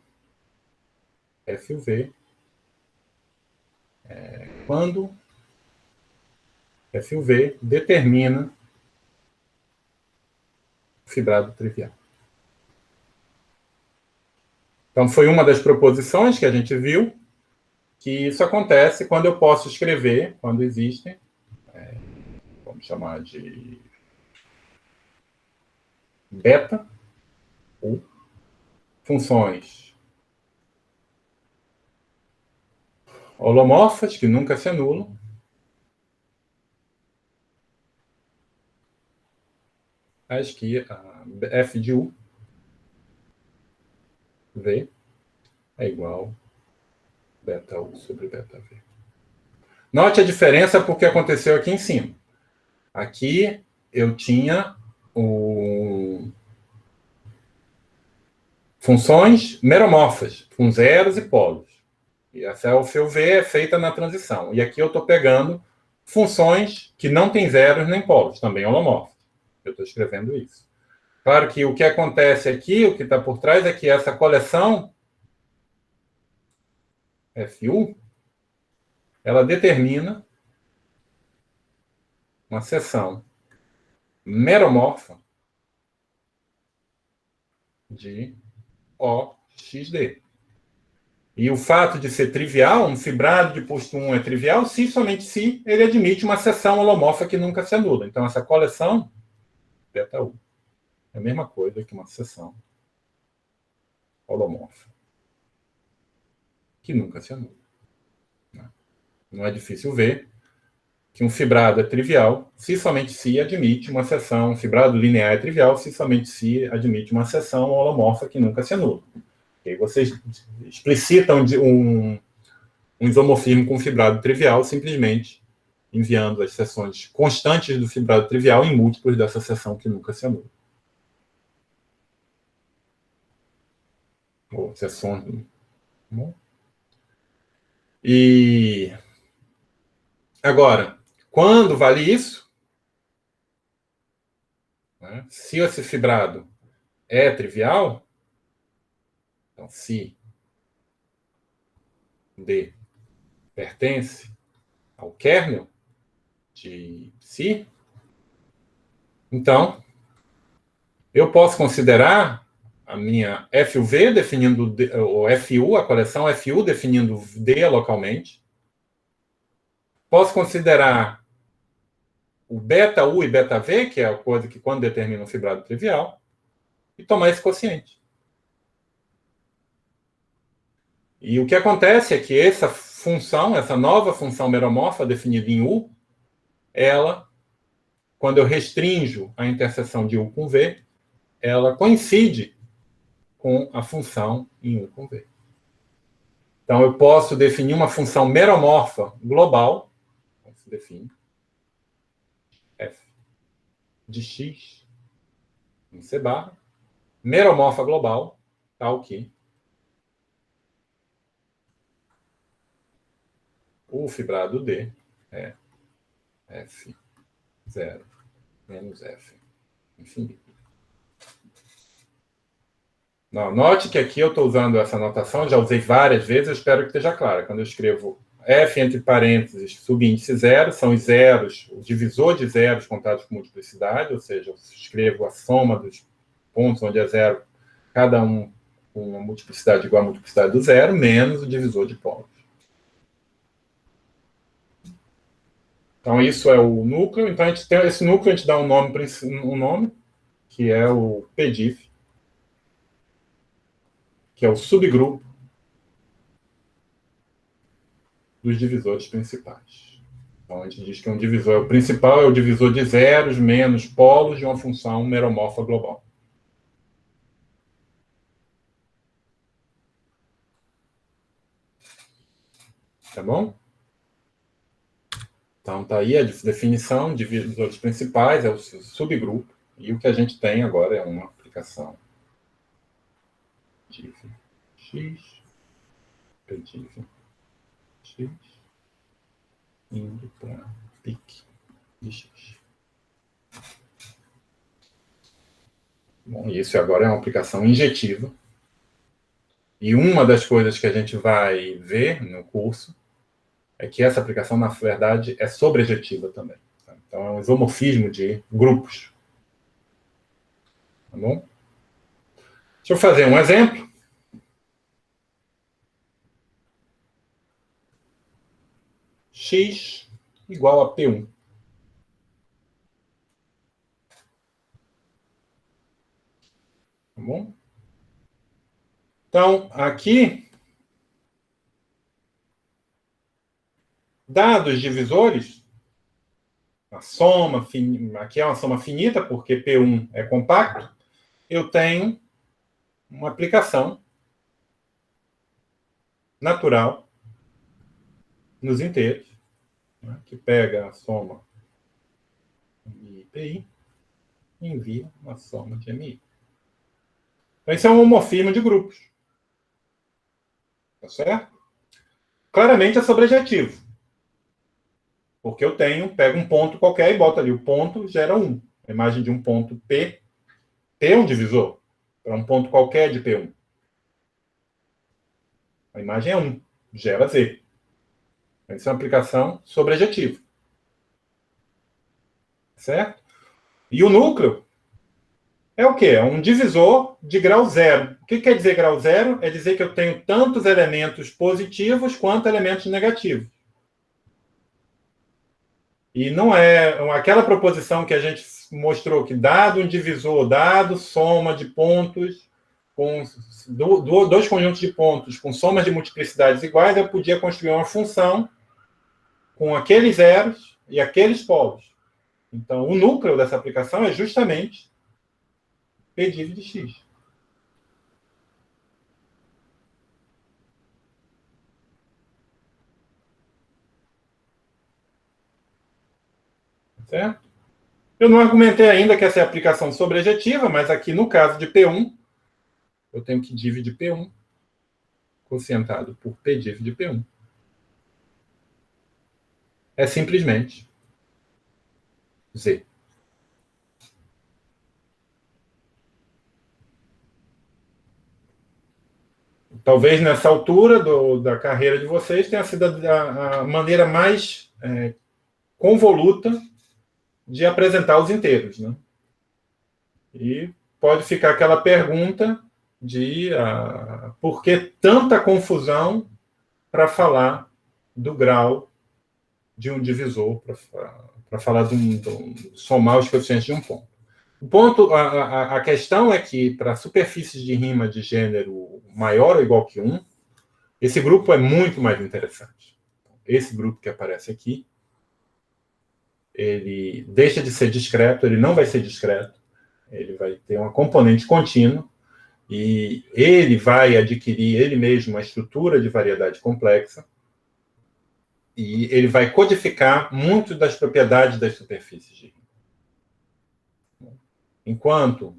FUV, quando FUV determina o fibrado trivial. Então, foi uma das proposições que a gente viu, que isso acontece quando eu posso escrever, quando existem, vamos chamar de beta, ou funções holomorfas, que nunca se anulam, acho que a F de U V é igual beta U sobre beta V. Note a diferença porque aconteceu aqui em cima. Aqui eu tinha funções meromorfas, com zeros e polos. E essa FUV é feita na transição. E aqui eu estou pegando funções que não têm zeros nem polos, também holomorfas. Eu estou escrevendo isso. Claro que o que acontece aqui, o que está por trás, é que essa coleção FU, ela determina uma seção meromorfa de OXD. E o fato de ser trivial, um fibrado de posto 1 é trivial, se somente se ele admite uma seção holomorfa que nunca se anula. Então, essa coleção, beta U, é a mesma coisa que uma seção holomorfa que nunca se anula. Não é difícil ver que um fibrado é trivial se somente se admite uma seção, um fibrado linear é trivial se somente se admite uma seção holomorfa que nunca se anula. E aí vocês explicitam um isomorfismo com fibrado trivial simplesmente enviando as seções constantes do fibrado trivial em múltiplos dessa seção que nunca se anula. Ou seções. E Agora, quando vale isso? Né? Se esse fibrado é trivial, então se D pertence ao kernel de psi, então eu posso considerar a minha FUV definindo o FU, a coleção FU definindo D localmente. Posso considerar o beta U e beta V, que é a coisa que quando determina um fibrado trivial, e tomar esse quociente. E o que acontece é que essa função, essa nova função meromorfa definida em U, ela, quando eu restringo a interseção de U com V, ela coincide com a função em U com V. Então, eu posso definir uma função meromorfa global, como se define, f de x em C barra, meromorfa global, tal que o fibrado D é F0 menos F infinito. Não, note que aqui eu estou usando essa notação, já usei várias vezes, eu espero que esteja clara. Quando eu escrevo F entre parênteses, subíndice 0, são os zeros, o divisor de zeros contados com multiplicidade, ou seja, eu escrevo a soma dos pontos onde é zero, cada um com uma multiplicidade igual à multiplicidade do zero, menos o divisor de polos. Então, isso é o núcleo. Então, a gente tem esse núcleo, a gente dá um nome que é o PDIF, que é o subgrupo dos divisores principais. Então, a gente diz que um divisor, o principal é o divisor de zeros menos polos de uma função meromorfa global. Tá bom? Então, tá aí a definição de divisores principais, é o subgrupo, e o que a gente tem agora é uma aplicação de x, PDIV x, indo para pique de x. Bom, isso agora é uma aplicação injetiva. E uma das coisas que a gente vai ver no curso é que essa aplicação, na verdade, é sobrejetiva também. Tá? Então, é um isomorfismo de grupos. Tá bom? Deixa eu fazer um exemplo. X igual a P1. Tá bom? Então, aqui, dados divisores, a soma, aqui é uma soma finita, porque P1 é compacto, eu tenho uma aplicação natural nos inteiros, né, que pega a soma de PI e envia uma soma de MI. Então, isso é um homorfismo de grupos. Tá certo? Claramente é sobrejetivo. Porque eu pego um ponto qualquer e boto ali. O ponto gera 1. A imagem de um ponto P. P é um divisor. Para um ponto qualquer de P1. A imagem é 1. Gera Z. Isso é uma aplicação sobrejetiva. Certo? E o núcleo é o quê? É um divisor de grau zero. O que quer dizer grau zero? É dizer que eu tenho tantos elementos positivos quanto elementos negativos. E não é aquela proposição que a gente mostrou que dado um divisor, dado soma de pontos, com dois conjuntos de pontos com somas de multiplicidades iguais, eu podia construir uma função com aqueles zeros e aqueles polos. Então, o núcleo dessa aplicação é justamente PDIV de x. Certo? Eu não argumentei ainda que essa é a aplicação sobrejetiva, mas aqui no caso de P1, eu tenho que dividir P1 quocientado por PDIV de P1. é simplesmente Z. Talvez nessa altura da carreira de vocês tenha sido a maneira mais convoluta de apresentar os inteiros, né? E pode ficar aquela pergunta de por que tanta confusão para falar do grau de um divisor, para falar somar os coeficientes de um ponto. O ponto, a questão é que para superfícies de rima de gênero maior ou igual que 1, esse grupo é muito mais interessante. Esse grupo que aparece aqui, ele deixa de ser discreto, ele não vai ser discreto, ele vai ter uma componente contínua, e ele vai adquirir ele mesmo uma estrutura de variedade complexa, e ele vai codificar muito das propriedades das superfícies de rima. Enquanto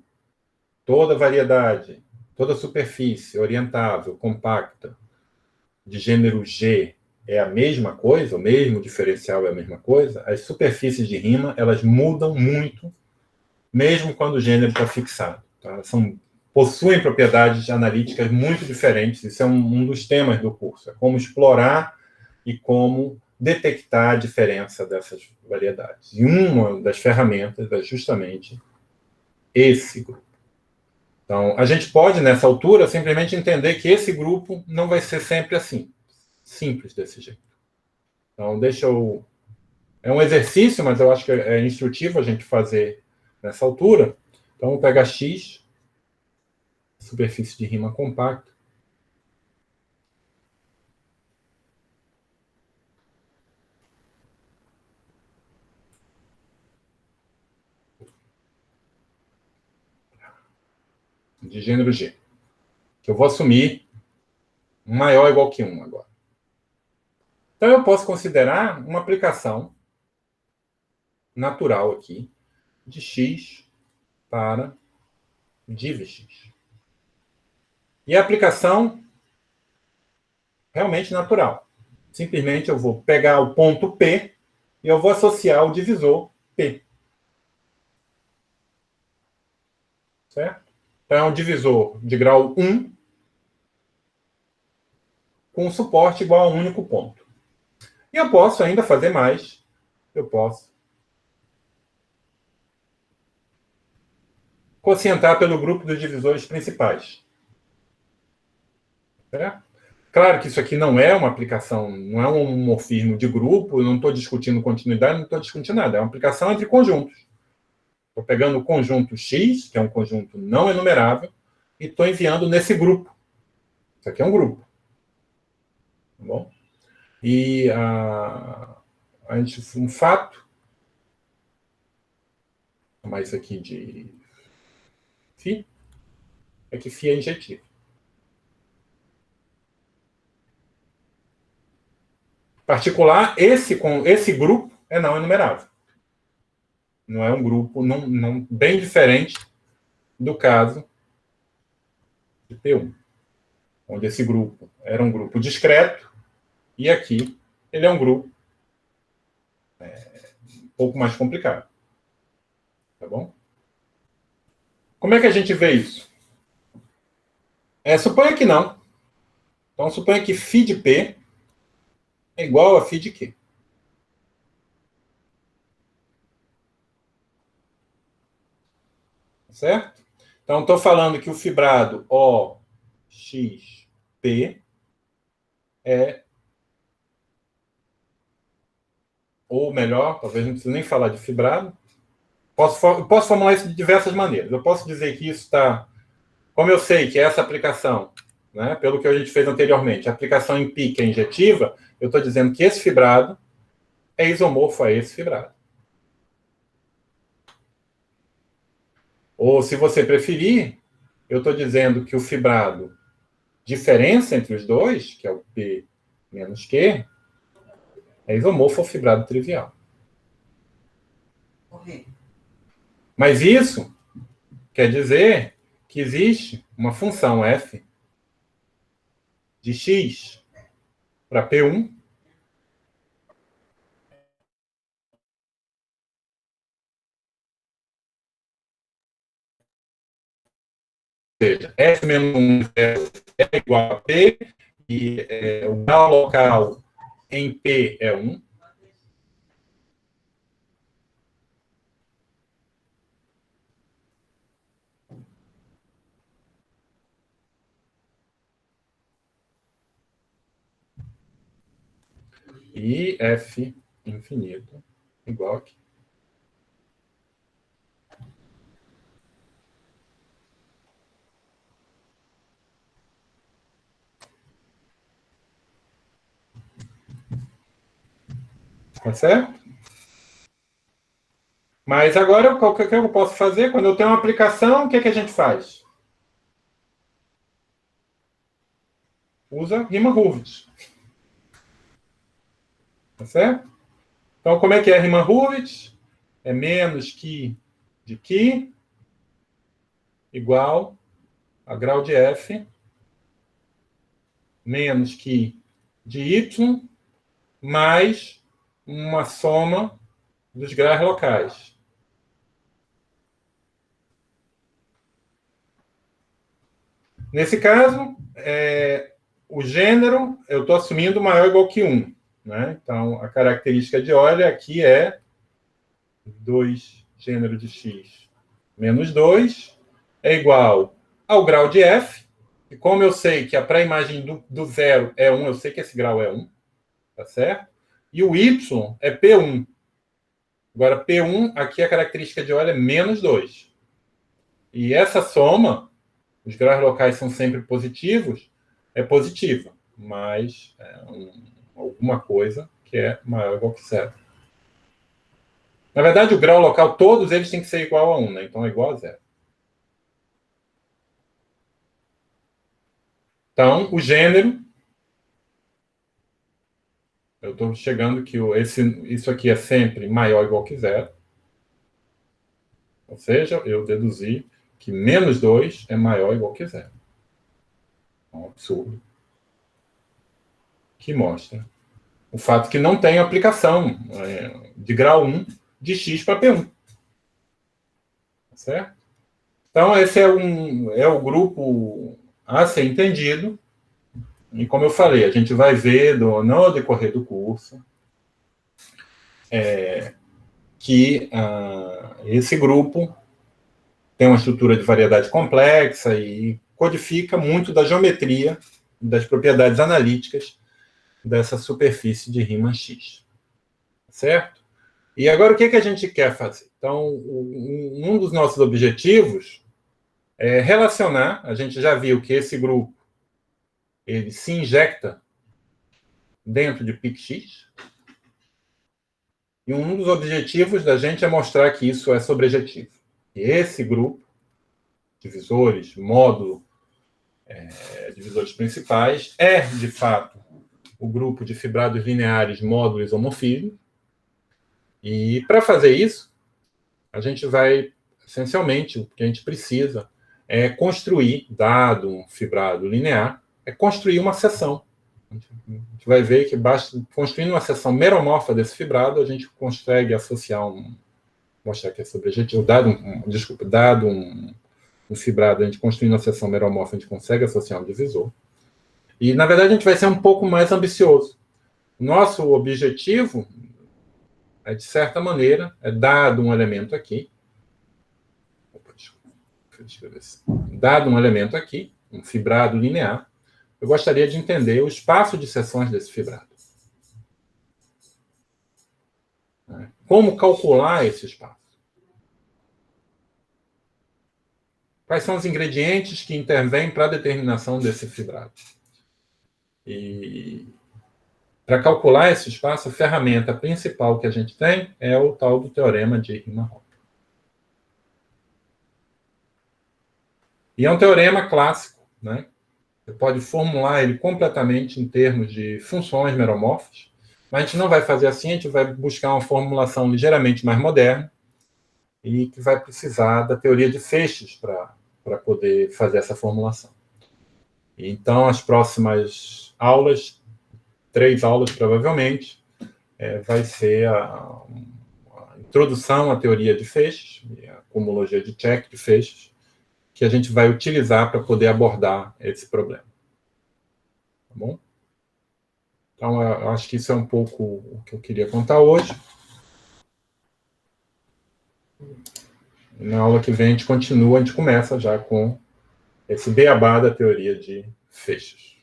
toda variedade, toda superfície orientável, compacta, de gênero G é a mesma coisa, o mesmo diferencial é a mesma coisa, as superfícies de rima, elas mudam muito, mesmo quando o gênero está fixado. Tá? Possuem propriedades analíticas muito diferentes, isso é um dos temas do curso, é como explorar e como detectar a diferença dessas variedades. E uma das ferramentas é justamente esse grupo. Então, a gente pode, nessa altura, simplesmente entender que esse grupo não vai ser sempre assim, simples desse jeito. Então, é um exercício, mas eu acho que é instrutivo a gente fazer nessa altura. Então, vou pegar X, superfície de rima compacta. De gênero G. Que eu vou assumir maior ou igual que 1 agora. Então, eu posso considerar uma aplicação natural aqui de X para div X. E a aplicação realmente natural. Simplesmente eu vou pegar o ponto P e eu vou associar o divisor P. Certo? Então, é um divisor de grau 1 com suporte igual a um único ponto. E eu posso ainda fazer mais. Eu posso quocientar pelo grupo dos divisores principais. Certo? Claro que isso aqui não é uma aplicação, não é um morfismo de grupo, eu não estou discutindo continuidade, não estou discutindo nada. É uma aplicação entre conjuntos. Estou pegando o conjunto X, que é um conjunto não enumerável, e estou enviando nesse grupo. Isso aqui é um grupo. Tá bom? E um fato, vou chamar isso aqui de φ, é que φ é injetivo. Em particular, esse grupo é não enumerável. Não é um grupo bem diferente do caso de P1, onde esse grupo era um grupo discreto, e aqui ele é um grupo um pouco mais complicado. Tá bom? Como é que a gente vê isso? Suponha que não. Então, suponha que φ de P é igual a φ de Q. Certo? Então, estou falando que o fibrado OXP ou melhor, talvez não precise nem falar de fibrado. Posso formular isso de diversas maneiras. Eu posso dizer que isso está... Como eu sei que essa aplicação, né, pelo que a gente fez anteriormente, a aplicação em pique é injetiva, eu estou dizendo que esse fibrado é isomorfo a esse fibrado. Ou, se você preferir, eu estou dizendo que o fibrado, diferença entre os dois, que é o P menos Q, é isomorfo ao fibrado trivial. Mas isso quer dizer que existe uma função f de x para P1 seja, F menos 1 é igual a P, e o grau local em P é 1. E F infinito igual aqui. Tá certo? Mas agora, o que eu posso fazer? Quando eu tenho uma aplicação, o que a gente faz? Usa Riemann-Hurwitz. Tá certo? Então, como é que é Riemann-Hurwitz? É menos que de que igual a grau de F menos que de Y mais uma soma dos graus locais. Nesse caso, o gênero, eu estou assumindo maior ou igual que 1. Né? Então, a característica de Euler aqui é 2 gênero de x menos 2 é igual ao grau de f, e como eu sei que a pré-imagem do zero é 1, eu sei que esse grau é 1, tá certo? E o y é P1. Agora, P1, aqui a característica de Euler é menos 2. E essa soma, os graus locais são sempre positivos, é positiva, mas alguma coisa que é maior ou igual que 0. Na verdade, o grau local, todos eles têm que ser igual a 1, né? Então é igual a 0. Então, o gênero, eu estou chegando que isso aqui é sempre maior ou igual que 0. Ou seja, eu deduzi que menos 2 é maior ou igual que 0. É um absurdo. Que mostra o fato que não tem aplicação de grau 1 de x para P1. Certo? Então, esse é o grupo a ser entendido. E como eu falei, a gente vai ver no decorrer do curso que esse grupo tem uma estrutura de variedade complexa e codifica muito da geometria, das propriedades analíticas dessa superfície de Riemann-X. Certo? E agora, o que a gente quer fazer? Então, um dos nossos objetivos é relacionar, a gente já viu que esse grupo ele se injecta dentro de πx, e um dos objetivos da gente é mostrar que isso é sobrejetivo. E esse grupo, divisores, módulo, divisores principais, é, de fato, o grupo de fibrados lineares módulo isomorfismo. E, para fazer isso, a gente vai, essencialmente, o que a gente precisa é construir, dado um fibrado linear, é construir uma seção. A gente vai ver que basta construindo uma seção meromorfa desse fibrado, a gente consegue associar mostrar que é sobrejetivo, dado um fibrado, a gente construindo uma seção meromorfa, a gente consegue associar um divisor. E, na verdade, a gente vai ser um pouco mais ambicioso. Nosso objetivo de certa maneira, dado um elemento aqui, dado um elemento aqui, um fibrado linear, eu gostaria de entender o espaço de seções desse fibrado. Como calcular esse espaço? Quais são os ingredientes que intervêm para a determinação desse fibrado? E para calcular esse espaço, a ferramenta principal que a gente tem é o tal do teorema de Riemann-Roch. E é um teorema clássico, né? Você pode formular ele completamente em termos de funções meromorfas, mas a gente não vai fazer assim, a gente vai buscar uma formulação ligeiramente mais moderna e que vai precisar da teoria de feixes para poder fazer essa formulação. Então, as próximas aulas, 3 aulas provavelmente, vai ser a introdução à teoria de feixes, a homologia de Čech de feixes, que a gente vai utilizar para poder abordar esse problema. Tá bom? Então, eu acho que isso é um pouco o que eu queria contar hoje. Na aula que vem a gente continua, a gente começa já com esse beabá da teoria de feixes.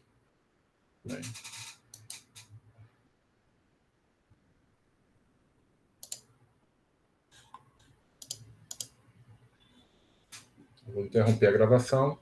Vou interromper a gravação.